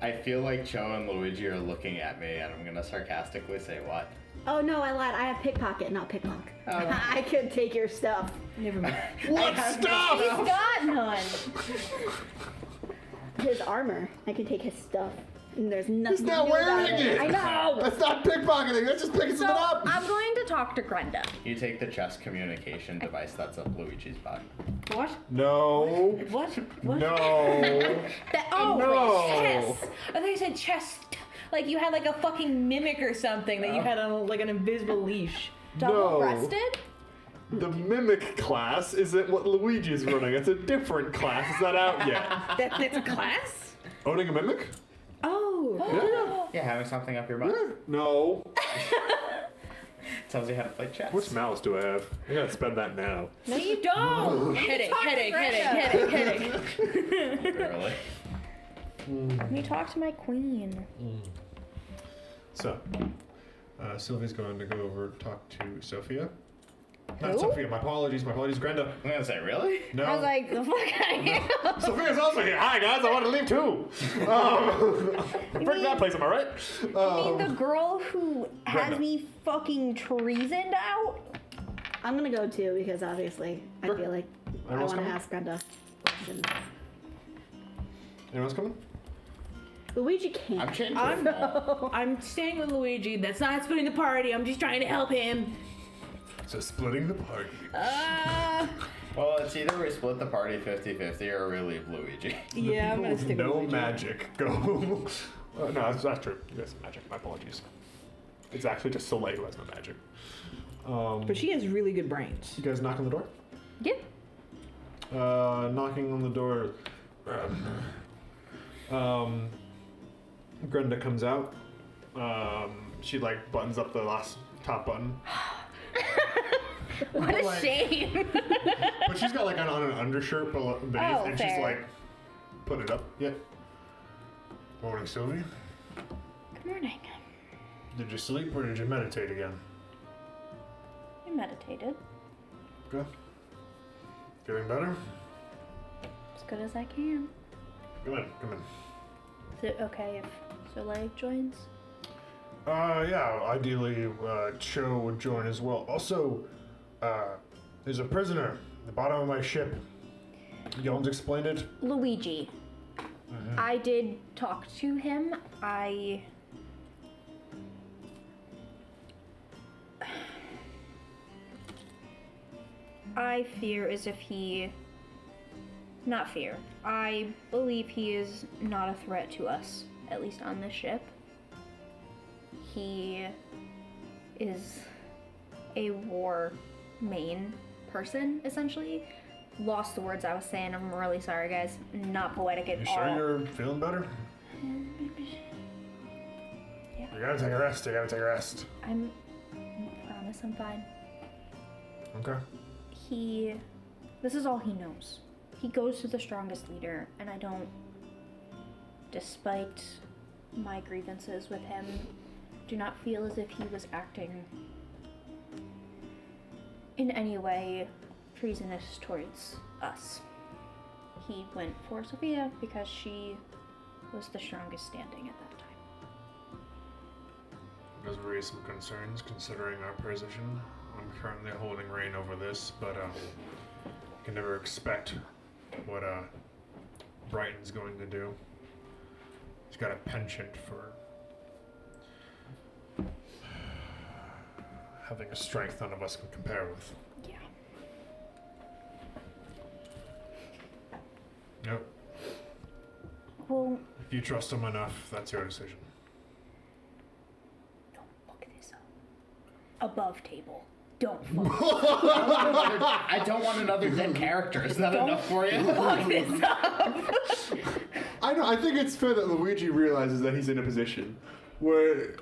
I feel like Cho and Luigi are looking at me, and I'm gonna sarcastically say what? Oh no, I lied. I have pickpocket, not picklock. I could take your stuff. Never mind. What stuff? He's got none. His armor. I can take his stuff. And there's nothing. He's not new about wearing it. I know. That's not pickpocketing. That's just picking So something up. I'm going to talk to Grenda. You take the chess communication device that's up Luigi's butt. What? No. What? What? No. Oh, No. Chess. I thought you said chest. Like you had like a fucking mimic or something that you had on like an invisible leash. double-breasted? The mimic class isn't what Luigi's running. It's a different class. It's not out yet. That's a class? Owning a mimic? Oh. Yeah, having something up your butt. No. Tells you how to play chess. Which mouse do I have? I gotta spend that now. No, you don't. Headache. Really? Let me talk to my queen. So, Sylvie's going to go over and talk to Sophia. Not Who? Sophia, my apologies, Grenda. I'm gonna say, really? No. I was like, the fuck I am. Sophia's also here. Hi guys, I want to leave too. Break that place, am I right? You mean the girl who has Brenda. me fucking treasoned out? I'm gonna go too because obviously I Sure. feel like I Anyone else want to coming? ask Brenda questions. Anyone else coming? Luigi can't. I'm changing them all. I'm staying with Luigi. That's not splitting the party. I'm just trying to help him. So splitting the party. Well, it's either we split the party 50-50 or we leave Luigi. Yeah, I'm gonna stick No with Luigi. magic. Go. No, that's true. You guys have magic. My apologies. It's actually just Soleil who has no magic. But she has really good brains. You guys knock on the door? Yep. Knocking on the door. Grenda comes out. She like buttons up the last top button. What a Like- shame. But she's got like on an undershirt beneath, and she's fair. like putting it up. Yeah. Morning, Sylvie. Good morning. Did you sleep or did you meditate again? I meditated. Good. Feeling better? As good as I can. Come in. Come in. Is it okay if Soleil joins? Yeah. Ideally, Cho would join as well. Also, there's a prisoner at the bottom of my ship. Yelms explained it. Luigi. I did talk to him. I fear as if he... Not fear. I believe he is not a threat to us, at least on this ship. he is a war main person, essentially. Lost the words I was saying. I'm really sorry, guys. Not poetic at You all. sure you're feeling better? Yeah. You gotta take a rest. I promise I'm fine. Okay. This is all he knows. He goes to the strongest leader, and I don't, despite my grievances with him, do not feel as if he was acting in any way treasonous towards us. He went for Sophia because she was the strongest standing at that time. It does raise some concerns considering our position. I'm currently holding reign over this, but you can never expect what Brighton's going to do. He's got a penchant for having a strength none of us can compare with. Yeah. Yep. Well, If you trust him enough, that's your decision. don't look this up. Above table. Don't fuck I don't want another dead character. Is that enough for you? fuck this up. I know. I think it's fair that Luigi realizes that he's in a position where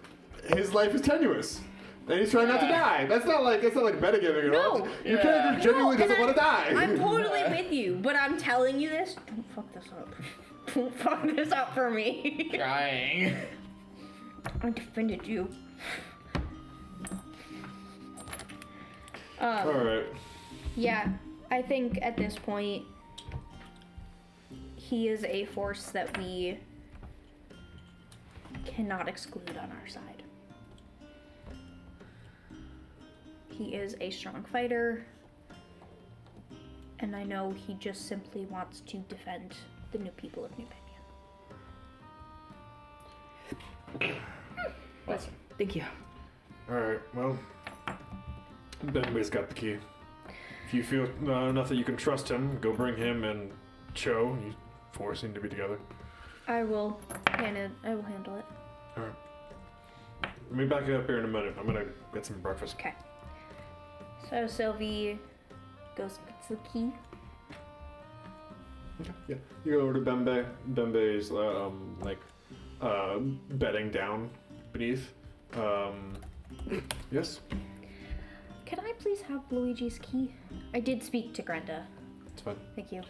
his life is tenuous, and he's trying not to die. That's not like metagaming at all. No. Your character genuinely No, and doesn't want to die. I'm totally with you, but I'm telling you this. Don't fuck this up. Don't fuck this up for me. Trying. I defended you. All right. Yeah, I think at this point, he is a force that we cannot exclude on our side. He is a strong fighter, and I know he just simply wants to defend the new people of New Pinion. Awesome. Thank you. All right. Well, Benway's got the key. If you feel enough that you can trust him, go bring him and Cho. You four seem to be together. I will handle it. All right. Let me back you up here in a minute. I'm gonna get some breakfast. Okay. So Sylvie goes and gets the key. Okay. Yeah. You go over to Bembe. Bembe's bedding down beneath. Yes. Can I please have Luigi's key? I did speak to Grenda. It's fine. Thank you.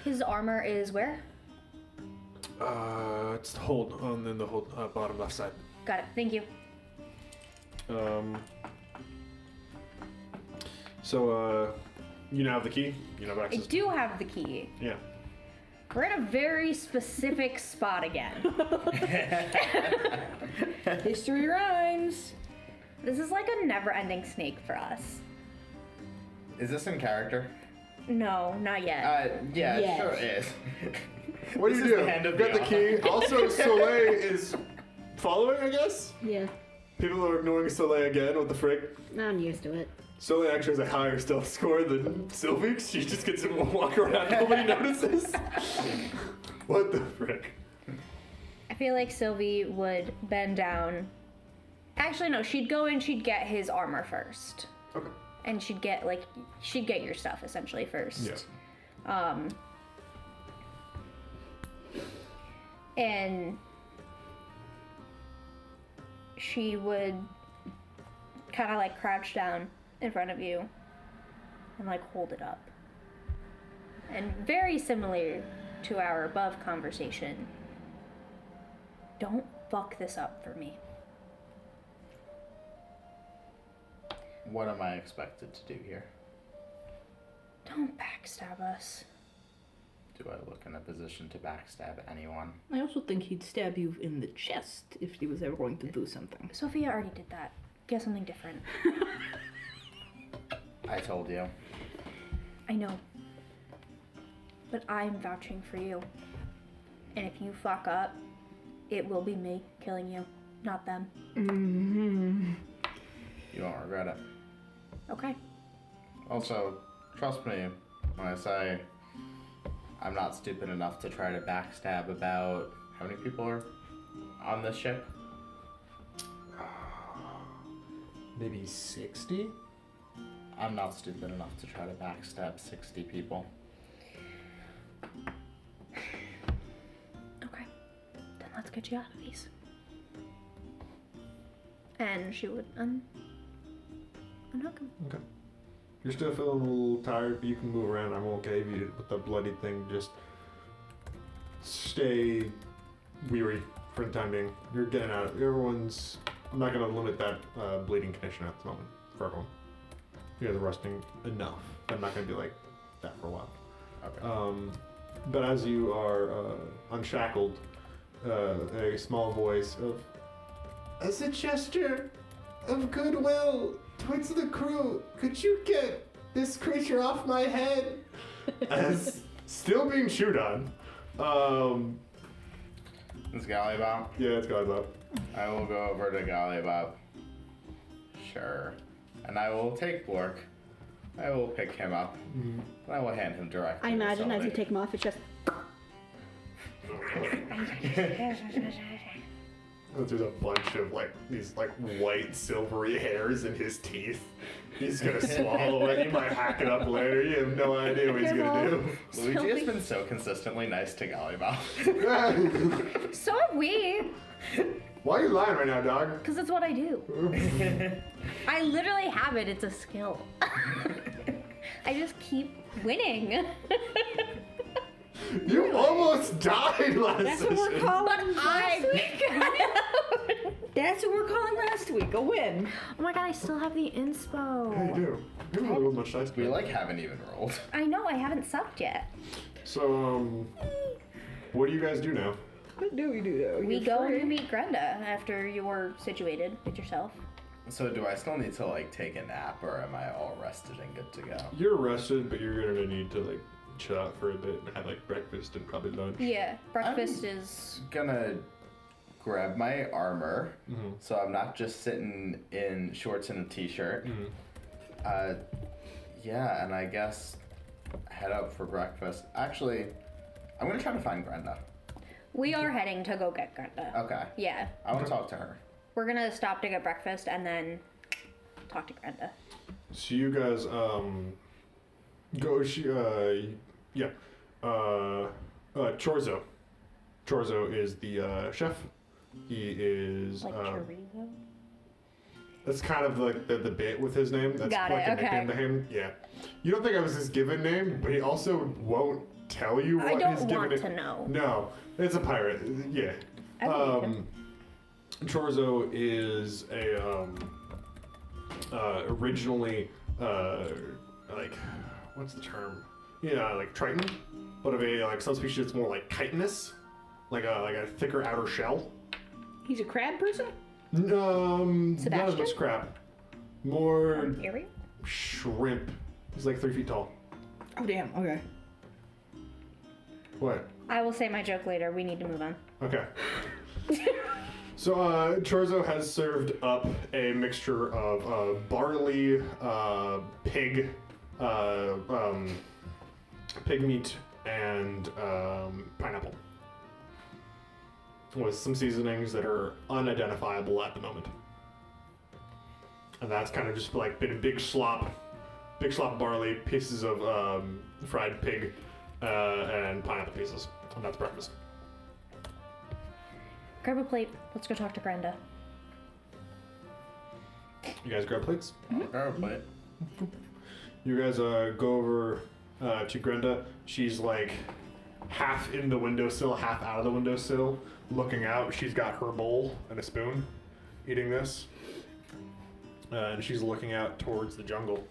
His armor is where? It's the hold on the bottom left side. Got it. Thank you. So you now have the key. You now have I access. do have the key. Yeah. We're in a very specific spot again. History rhymes. This is like a never-ending snake for us. Is this in character? No, not yet. Yeah, Yes. it sure is. What do This you is do? the hand of You got the the key. Also, Soleil is following, I guess. Yeah, People are ignoring Soleil again. What the frick? I'm used to it. Soleil actually has a higher stealth score than Sylvie. She just gets to walk around. Nobody notices. What the frick? I feel like Sylvie would bend down. Actually, no, she'd go and she'd get his armor first. Okay. And she'd get your stuff essentially first. Yeah. And she would kind of like crouch down in front of you and like hold it up. And very similar to our above conversation, don't fuck this up for me. What am I expected to do here? Don't backstab us. Do I look in a position to backstab anyone? I also think he'd stab you in the chest if he was ever going to do something. Sophia already did that. Get something different. I told you. I know. But I'm vouching for you. And if you fuck up, it will be me killing you, not them. Mm-hmm. You won't regret it. Okay. Also, trust me when I say I'm not stupid enough to try to backstab about how many people are on this ship? maybe 60. I'm not stupid enough to try to backstab 60 people. Okay. Then let's get you out of these. And she would unhook him. Okay. You're still feeling a little tired, but you can move around. I won't cave you with the bloody thing. Just stay weary for the time being. You're getting out. Everyone's. I'm not going to limit that bleeding condition at the moment for everyone. You guys are resting enough. I'm not going to be like that for a while. Okay. But as you are unshackled, a small voice of, as a gesture of goodwill towards the crew, could you get this creature off my head? As still being chewed on. This Gallybop? Yeah, it's God's I will go over to Gallybop. Sure. And I will take Bork. I will pick him up. And I will hand him directly. I to imagine as you Sylvie. take him off, it's just. There's a bunch of like these like white silvery hairs in his teeth. He's gonna swallow it. He might hack it up later. You have no idea what he's gonna do. Luigi has been so consistently nice to Gallybop. So are we. Why are you lying right now, dog? Because it's what I do. I literally have it. It's a skill. I just keep winning. You almost died last That's what we're session. calling last week. That's what we're calling last week. A win. Oh my god, I still have the inspo. Yeah, you do. You don't roll much dice. We like haven't even rolled. I know, I haven't sucked yet. So, what do you guys do now? What do we do though? We You're go free. and meet Grenda after you're situated with yourself. So do I still need to like take a nap, or am I all rested and good to go? You're rested, but you're gonna need to like chill out for a bit and have like breakfast and probably lunch. Yeah, breakfast is. Gonna grab my armor, Mhm. so I'm not just sitting in shorts and a t-shirt. Mhm. Yeah, and I guess head out for breakfast. Actually, I'm gonna try to find Grenda. We are heading to go get Grenda. Okay. Yeah, I want to talk to her. we're gonna stop to get breakfast and then talk to Grenda. So you guys go. Chorzo. Chorzo is the chef. He is Like chorizo? that's kind of like the bit with his name. That's Got like it, a nickname to him. Yeah. You don't think I was his given name, but he also won't tell you I what don't his given want name. to know. No, it's a pirate. Yeah. I believe him. Chorzo is a originally like what's the term? Yeah, like Triton, but of a like subspecies that's more like chitinous, like a thicker outer shell. He's a crab person? Not as much Sebastian? crab, more Ariel? shrimp. He's like 3 feet tall. Oh damn, okay. What? I will say my joke later. We need to move on. Okay. So, Chorzo has served up a mixture of barley, pig meat, and pineapple. With some seasonings that are unidentifiable at the moment. And that's kind of just like been a big slop barley, pieces of fried pig, and pineapple pieces. And that's breakfast. Grab a plate. Let's go talk to Grenda. You guys grab plates? Grab a plate. You guys go over to Grenda. She's like half in the windowsill, half out of the windowsill, looking out. She's got her bowl and a spoon, eating this. And she's looking out towards the jungle.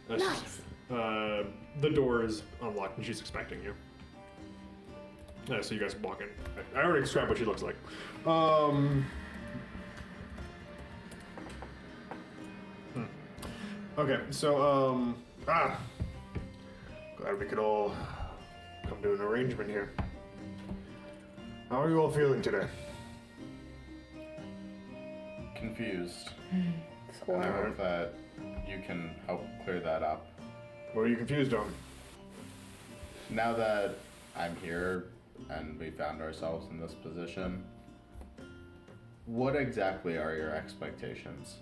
Nice. The door is unlocked and she's expecting you. So you guys can walk in. I already described what she looks like. Okay, so, glad we could all come to an arrangement here. How are you all feeling today? Confused. And I hope that you can help clear that up. What are you confused on? Now that I'm here and we found ourselves in this position, what exactly are your expectations?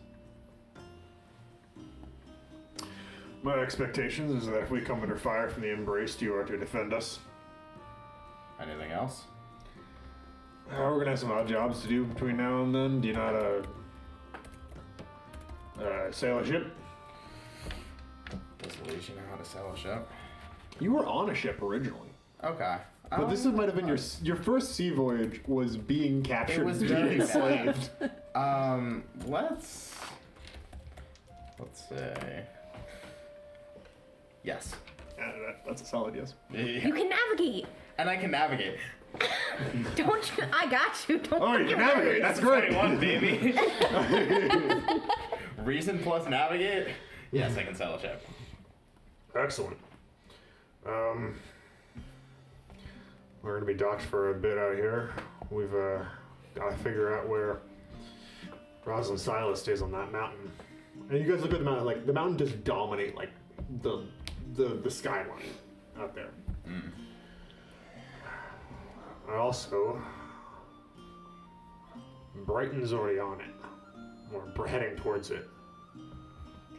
My expectations is that if we come under fire from the Embraced, you are to defend us. Anything else? We're gonna have some odd jobs to do between now and then. Do you know how to sail a ship? Does Luigi know how to sail a ship? You were on a ship originally. Okay. But this might have been your first sea voyage was being captured It was and very being enslaved. Let's say yes. That's a solid yes. You can navigate. And I can navigate. Don't you? I got you. Don't Oh, you can navigate. That's great. 21, baby. Reason plus navigate. Yes, I can sail a ship. Excellent. We're gonna be docked for a bit out here. We've got to figure out where Rosalind Silas stays on that mountain. And you guys look at the mountain, like the mountain does dominate like the skyline out there. I also Brighton's already on it. We're heading towards it.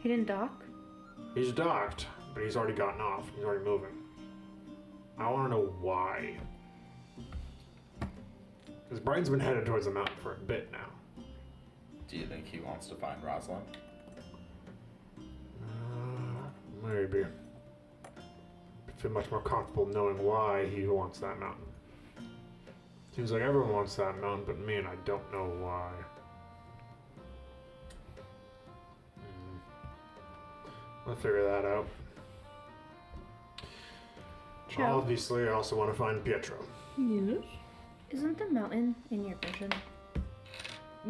He didn't dock? He's docked, but he's already gotten off. He's already moving. I want to know why. Because Brighton's been headed towards the mountain for a bit now. Do you think he wants to find Rosalind? Maybe. I feel much more comfortable knowing why he wants that mountain. Seems like everyone wants that mountain but me, and I don't know why. I'll figure that out. Joe. Obviously, I also want to find Pietro. Yes. Isn't the mountain in your vision?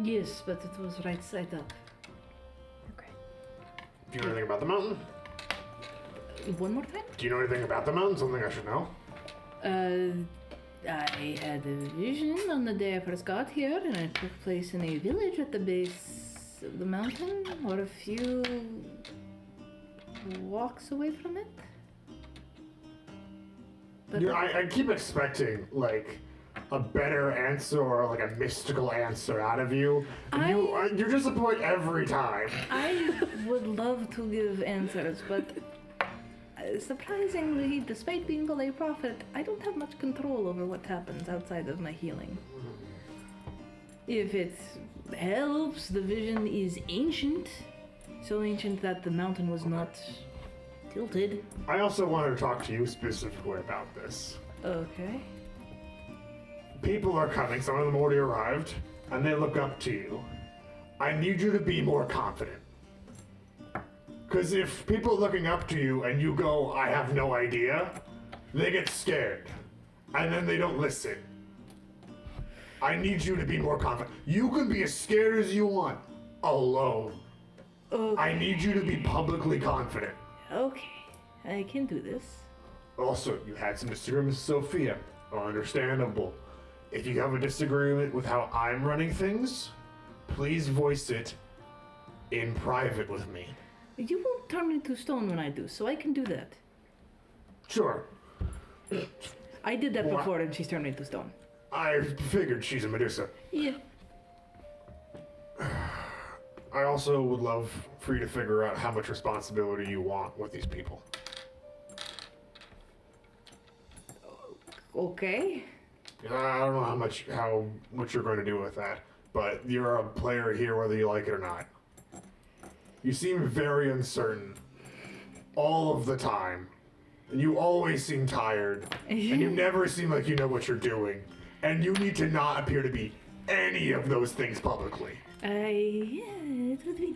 Yes, but it was right side up. Okay. Do you know anything about the mountain? One more time? Do you know anything about the mountain? Something I should know? I had a vision on the day I first got here, and it took place in a village at the base of the mountain, or a few walks away from it. But I keep expecting, like, a better answer or, like, a mystical answer out of you. You disappoint every time. I would love to give answers, but surprisingly, despite being a lay prophet, I don't have much control over what happens outside of my healing. If it helps, the vision is ancient. So ancient that the mountain was not tilted. I also wanted to talk to you specifically about this. Okay. People are coming, some of them already arrived, and they look up to you. I need you to be more confident. Because if people are looking up to you and you go, I have no idea, they get scared. And then they don't listen. I need you to be more confident. You can be as scared as you want, alone. Okay. I need you to be publicly confident. Okay. I can do this. Also, you had some disagreements with Sophia. Understandable. If you have a disagreement with how I'm running things, please voice it in private with me. You won't turn me to stone when I do, so I can do that. Sure. I did that What? before and she's turned me to stone. I figured she's a Medusa. Yeah. I also would love for you to figure out how much responsibility you want with these people. Okay. I don't know how much you're going to do with that, but you're a player here whether you like it or not. You seem very uncertain all of the time. And you always seem tired. And you never seem like you know what you're doing. And you need to not appear to be any of those things publicly. Yeah, it would be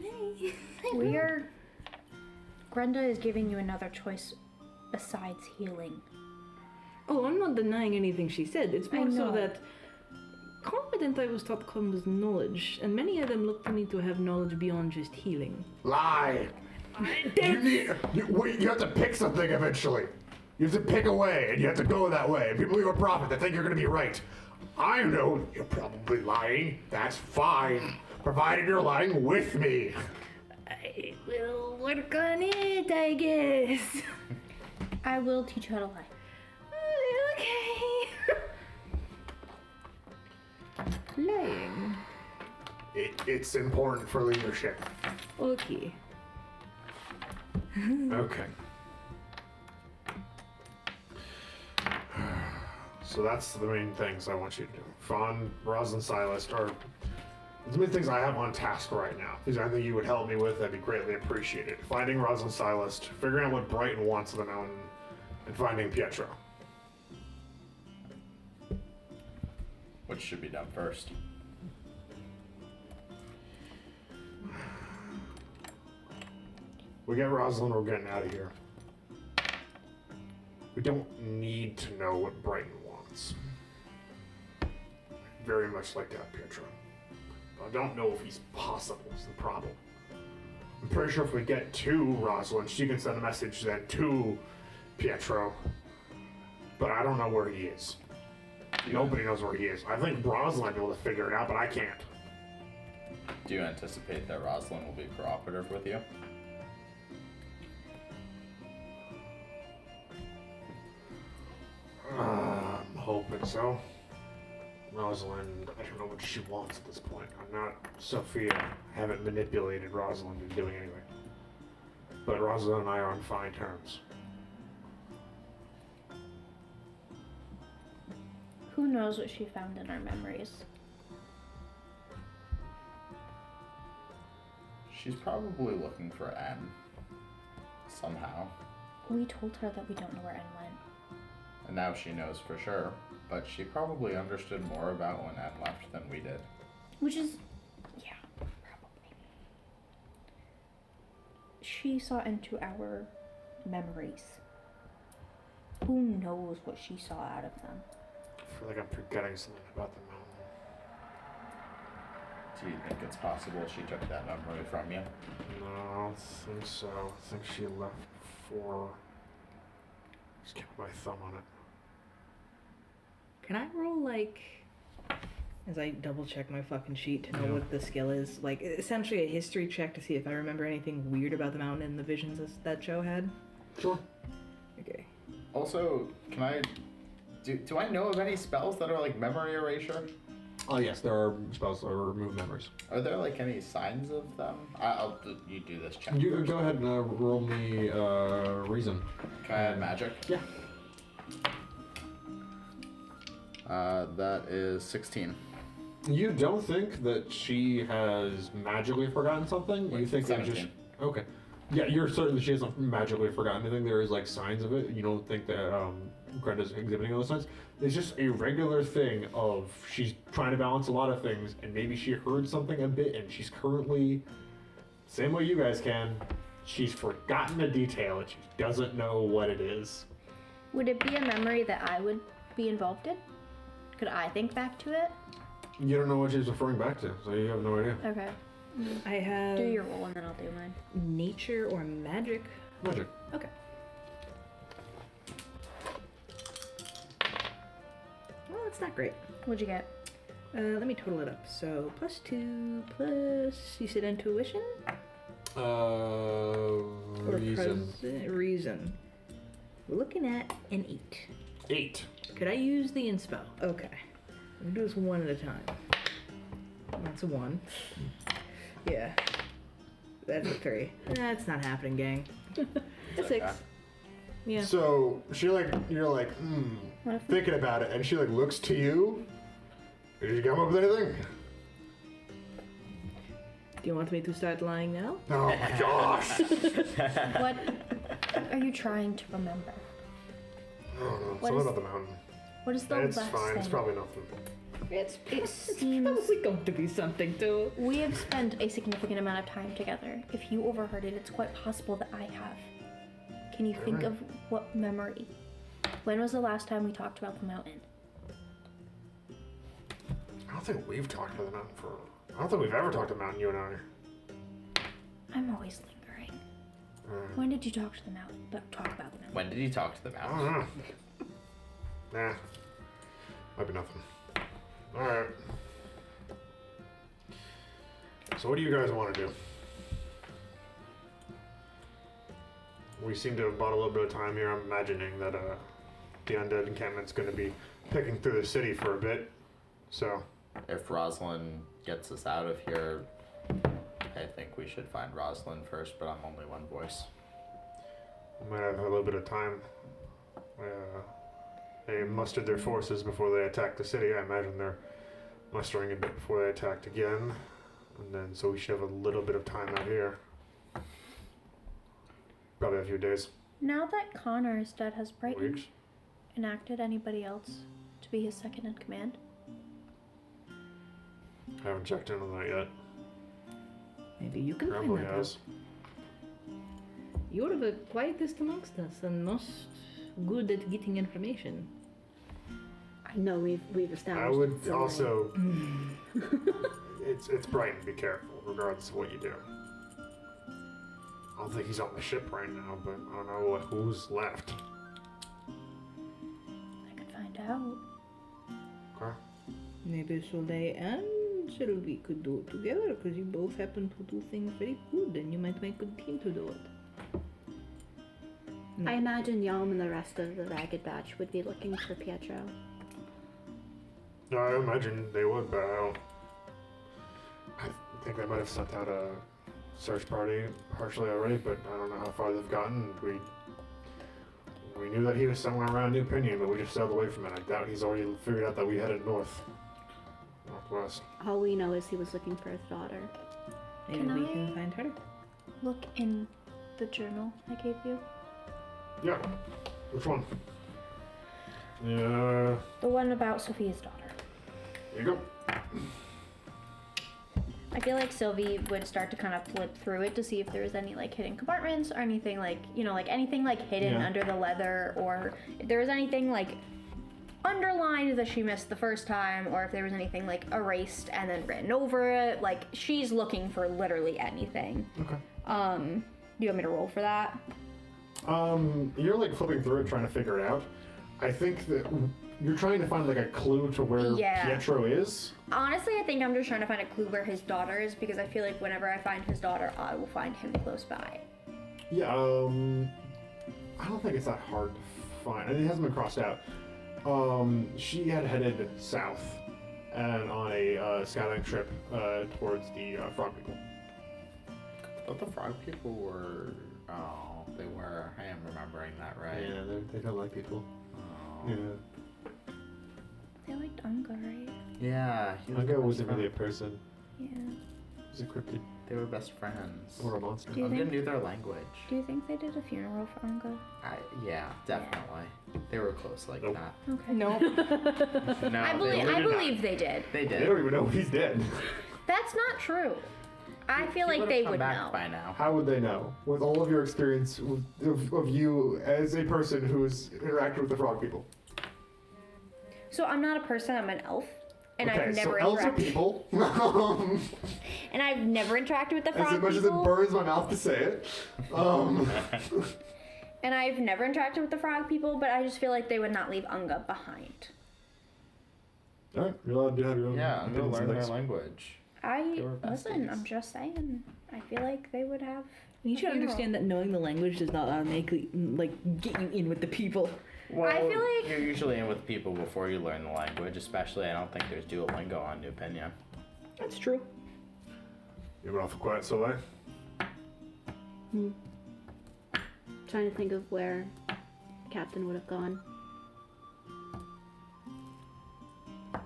nice. Grenda is giving you another choice besides healing. Oh, I'm not denying anything she said. It's more so know. that confident I was taught comes knowledge, and many of them look to me to have knowledge beyond just healing. Lie! You have to pick something eventually. You have to pick a way, and you have to go that way. And people you're a prophet, they think you're going to be right. I know you're probably lying. That's fine, provided you're lying with me. I will work on it, I guess. I will teach you how to lie. Okay. Lying. It's important for leadership. Okay. Okay. So that's the main things I want you to do. Fawn, Rosalind, Silas are the main things I have on task right now. If there's anything you would help me with, that'd be greatly appreciated. Finding Rosalind, Silas, figuring out what Brighton wants of the mountain, and finding Pietro. Which should be done first? We get Rosalind, we're getting out of here. We don't need to know what Brighton wants. Very much like that, Pietro. But I don't know if he's possible, is the problem. I'm pretty sure if we get to Rosalind, she can send a message then to Pietro. But I don't know where he is. Nobody knows where he is. I think Rosalind might be able to figure it out, but I can't. Do you anticipate that Rosalind will be cooperative with you? I'm hoping so. Rosalind, I don't know what she wants at this point. I'm not Sophia. I haven't manipulated Rosalind into doing anything. But Rosalind and I are on fine terms. Who knows what she found in our memories? She's probably looking for N. Somehow. We told her that we don't know where N went. And now she knows for sure. But she probably understood more about when N left than we did. Which is, yeah, probably. She saw into our memories. Who knows what she saw out of them? I feel like I'm forgetting something about the mountain. Do you think it's possible she took that memory from you? No, I don't think so. I think she left before. Just kept my thumb on it. Can I roll, like, as I double check my fucking sheet to know what the skill is? Like, essentially a history check to see if I remember anything weird about the mountain and the visions that Joe had? Sure. Okay. Also, can I... Do I know of any spells that are like memory erasure? Oh yes, there are spells that remove memories. Are there like any signs of them? You do this check. You first. go ahead and roll me reason. Can I add magic? Yeah. That is 16. You don't think that she has magically forgotten something? You think that 17. just okay? Yeah, you're certain that she hasn't magically forgotten anything. There is like signs of it. You don't think that Grenda's exhibiting those signs. It's just a regular thing of she's trying to balance a lot of things, and maybe she heard something a bit, and she's currently same way you guys can. She's forgotten a detail, and she doesn't know what it is. Would it be a memory that I would be involved in? Could I think back to it? You don't know what she's referring back to, so you have no idea. Okay. I have Do your roll and then I'll do mine. nature or magic. Magic. Okay. Well, that's not great. What'd you get? Let me total it up. So +2 plus you said intuition or Reason. reason. We're looking at an 8. 8. Could I use the inspell? Okay. Let me do this one at a time. That's a 1. Yeah. That's a 3. That's not happening, gang. A 6. Yeah. So you're like, Thinking about it, and she like looks to you. Did you come up with anything? Do you want me to start lying now? Oh my gosh! What are you trying to remember? I don't know. What Something is- about the mountain. What is the It's last fine. thing? It's probably nothing. It's seems- probably going to be something too. We have spent a significant amount of time together. If you overheard it, it's quite possible that I have. Can you think of what memory? When was the last time we talked about the mountain? I don't think we've talked about the mountain for. I don't think we've ever talked about the mountain, you and I. I'm always lingering. When did you talk to the mountain? Talk about the mountain. When did you talk to the I mountain? don't know. Nah. Might be nothing. Alright. So what do you guys want to do? We seem to have bought a little bit of time here. I'm imagining that the undead encampment's going to be picking through the city for a bit. So, If Rosalind gets us out of here, I think we should find Rosalind first, but I'm only one voice. We might have a little bit of time. They mustered their forces before they attacked the city. I imagine they're mustering a bit before they attacked again. And then, so we should have a little bit of time out here. Probably a few days. Now that Connor is dead, has Brighton Weeks. enacted anybody else to be his second in command? I haven't checked in on that yet. Maybe you can Probably find that has. out. You're the quietest amongst us and most good at getting information. I know we've established. I would Soleil. also. It's Brighton. Be careful, regardless of what you do. I don't think he's on the ship right now, but I don't know who's left. I could find out. Okay. Maybe Soleil and Sylvie could do it together because you both happen to do things very good and you might make a good team to do it. I imagine Yom and the rest of the Ragged Batch would be looking for Pietro. No, I imagine they would, but I think they might have sent out a search party partially already, but I don't know how far they've gotten. We knew that he was somewhere around New Pinion, but we just sailed away from it. I doubt he's already figured out that we headed northwest. All we know is he was looking for his daughter. Maybe Can we I- can find her. Look in the journal I gave you. Yeah. Which one? Yeah. The one about Sophia's daughter. There you go. I feel like Sylvie would start to kind of flip through it to see if there was any like hidden compartments or anything like, you know, like anything like hidden Yeah. under the leather, or if there was anything like underlined that she missed the first time, or if there was anything like erased and then written over it. Like she's looking for literally anything. Okay. Do you want me to roll for that? You're like flipping through it, trying to figure it out. I think that you're trying to find like a clue to where Yeah. Pietro is. Honestly, I think I'm just trying to find a clue where his daughter is, because I feel like whenever I find his daughter, I will find him close by. Yeah. I don't think it's that hard to find. I mean, it hasn't been crossed out. She had headed south and on a scouting trip towards the frog people. But the frog people were. Oh, they were. I am remembering that right. Yeah, they don't like people. Oh. Yeah. They liked Unga, right? Yeah. He was Unga best wasn't really a friend. person. Yeah. He was a cryptid They were best friends. or a monster. Do you Unga think- knew their language. Do you think they did a funeral for Unga? Yeah, definitely. They were close like Nope. that. Okay. No. No, I they believe did not. they did. They They did. don't even know he's dead. That's not true. I feel He like would've they come would back know. by now. How would they know? With all of your experience of you as a person who's interacted with the frog people. So I'm not a person, I'm an elf. And Okay, I've never so elves are interacted people. and I've never interacted with the frog As much as it people. burns my mouth to say it. And I've never interacted with the frog people, but I just feel like they would not leave Unga behind. Alright, you're allowed to have your own Yeah, I'm gonna opinions learn and their things. language. I They were listen, besties. I'm just saying. I feel like they would have You should understand that knowing the language does not automatically get you in with the people. Well, I feel like- you're usually in with people before you learn the language, especially I don't think there's Duolingo on New Pinion. That's true. You went off quiet, Soleil. Trying to think of where Captain would have gone.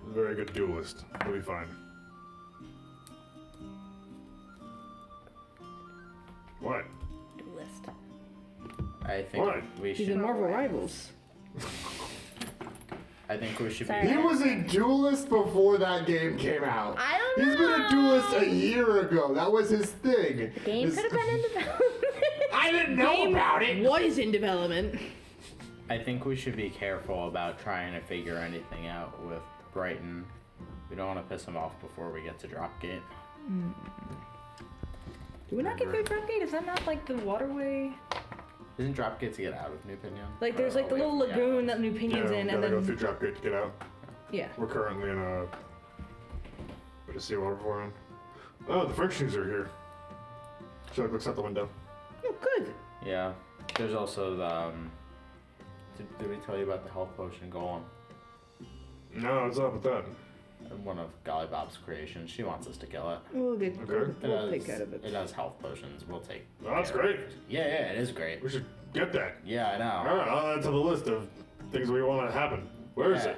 Very good duelist. He'll be fine. What? list. I think What? we He's should. in Marvel Rivals. I think we should Sorry. He be. was a duelist before that game came out. I don't He's know. been a duelist a year ago. That was his thing. The game His- could have been in development. I didn't know about it. What is in development? I think we should be careful about trying to figure anything out with Brighton. We don't want to piss him off before we get to Dropgate. Do we not get through Dropgate? Is that not like the waterway? Isn't Dropgate to get out of New Pinion? Like there's Or like the away little from lagoon that New Pinion's in, and gotta go then through Dropgate to get out. yeah. We're currently in a. What is seawater for him? Oh, the Frenchies are here. Chuck looks out the window. Oh, good. Yeah. There's also the. Did we tell you about the health potion golem? No, what's up with that? one of Gollybob's creations. She wants us to kill it. We'll get. Okay. We'll take care of it. It has health potions. We'll take. Oh, that's care of great. it. Yeah, it is great. We should get that. Yeah, I know. All right, add that to the list of things we want to happen. Where is it?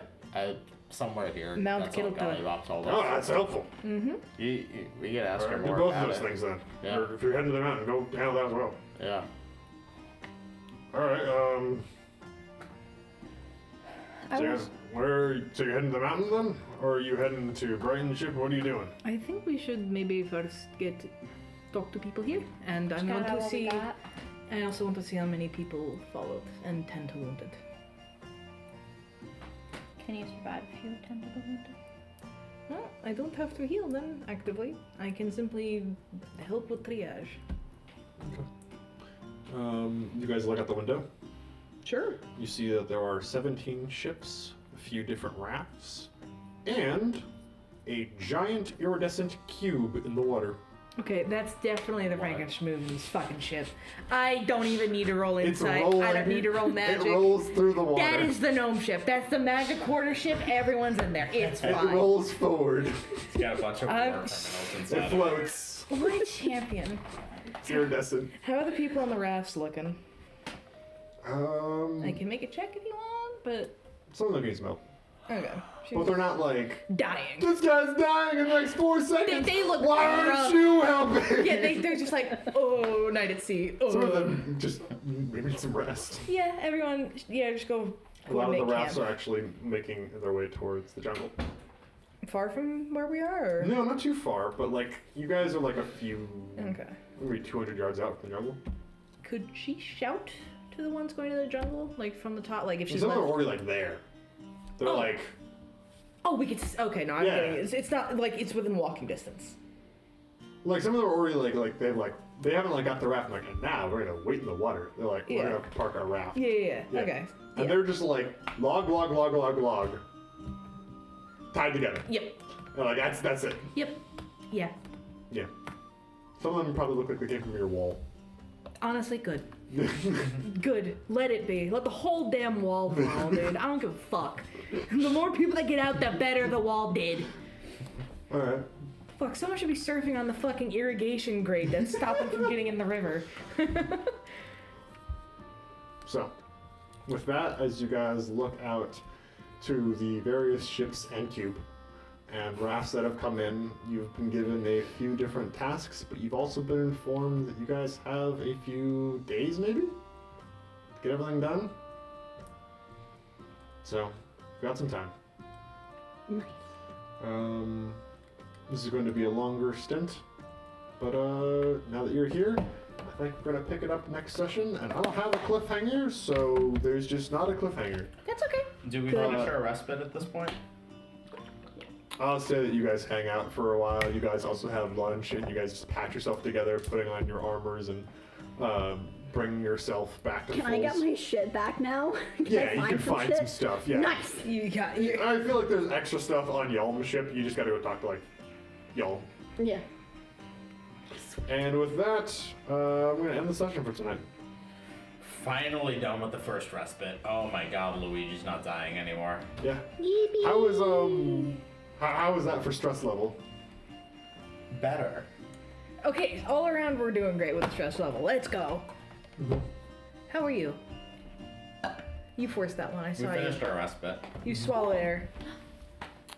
Somewhere here. Mount That's all Kittleton. Gollybob told us. Oh, that's helpful. Mm-hmm. We could ask her Do more both about of those it. things then. Yeah. Or if you're heading to the mountain, go handle that as well. Yeah. All right. So you're heading to the mountain then, or are you heading to Brighton ship? What are you doing? I think we should maybe first talk to people here, and I want to see. I also want to see how many people followed and tend to wounded. Can you survive if you attend to the wounded? Well, I don't have to heal them actively. I can simply help with triage. You guys look out the window. Sure. You see that there are 17 ships, a few different rafts, and a giant iridescent cube in the water. Okay, that's definitely the Frankenschmoozen's fucking ship. I don't even need to roll It's insight. rolling. I don't need to roll magic. It rolls through the water. That is the gnome ship. That's the magic quarter ship. Everyone's in there. It's It fine. rolls forward. It's got a bunch of war criminals inside. It floats. My champion. It's iridescent. How are the people on the rafts looking? I can make a check if you want, but Some of them can smell. okay. But they're not like, Dying. this guy's dying in the next 4 seconds. They look Why rough. aren't you helping? Yeah, they're just like, oh, night at sea. Oh. Some of them just need some rest. Yeah, everyone. Yeah, just go. A lot of the coordinate rafts camp. are actually making their way towards the jungle. Far from where we are. Or? No, not too far, but like you guys are like a few, Okay. maybe 200 yards out from the jungle. Could she shout to the ones going to the jungle, like from the top, like if she's Some of them left? are already like there. They're Oh. like, Oh, we could. Okay, no, I'm Yeah. kidding. It's not like it's within walking distance. some of them are already they haven't like got the raft and like, and now we're gonna wait in the water. They're like, Yeah. we're gonna park our raft. Yeah. Yeah. Okay. And Yeah. they're just like log, tied together. Yep. They're like that's it. Yep. Yeah. Yeah. Some of them probably look like they came from your wall. Honestly, good. Good. Let it be. Let the whole damn wall fall, dude. I don't give a fuck. The more people that get out, the better the wall did. All right. Fuck, someone should be surfing on the fucking irrigation grate that's stopping from getting in the river. So, with that, as you guys look out to the various ships and cube and rafts that have come in, you've been given a few different tasks, but you've also been informed that you guys have a few days, maybe, to get everything done. So, you've got some time. Nice. This is going to be a longer stint, but now that you're here, I think we're going to pick it up next session, and I don't have a cliffhanger, so there's just not a cliffhanger. That's okay. Do we finish our respite at this point? I'll say that you guys hang out for a while. You guys also have lunch, and you guys just patch yourself together, putting on your armors and bring yourself back to Can fulls. I get my shit back now? Yeah, you can find some stuff. Yeah. Nice. You got I feel like there's extra stuff on Yalm's ship. You just got to go talk to like Yalm. Yeah. And with that, I'm gonna end the session for tonight. Finally done with the first respite. Oh my god, Luigi's not dying anymore. Yeah. Yippee. How was how was that for stress level? Better. Okay, all around we're doing great with the stress level. Let's go. How are you? You forced that one. I We saw you. finished our respite. You swallowed air.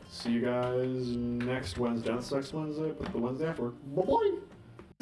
See you guys next Wednesday. That's next Wednesday, but the Wednesday after. Bye bye.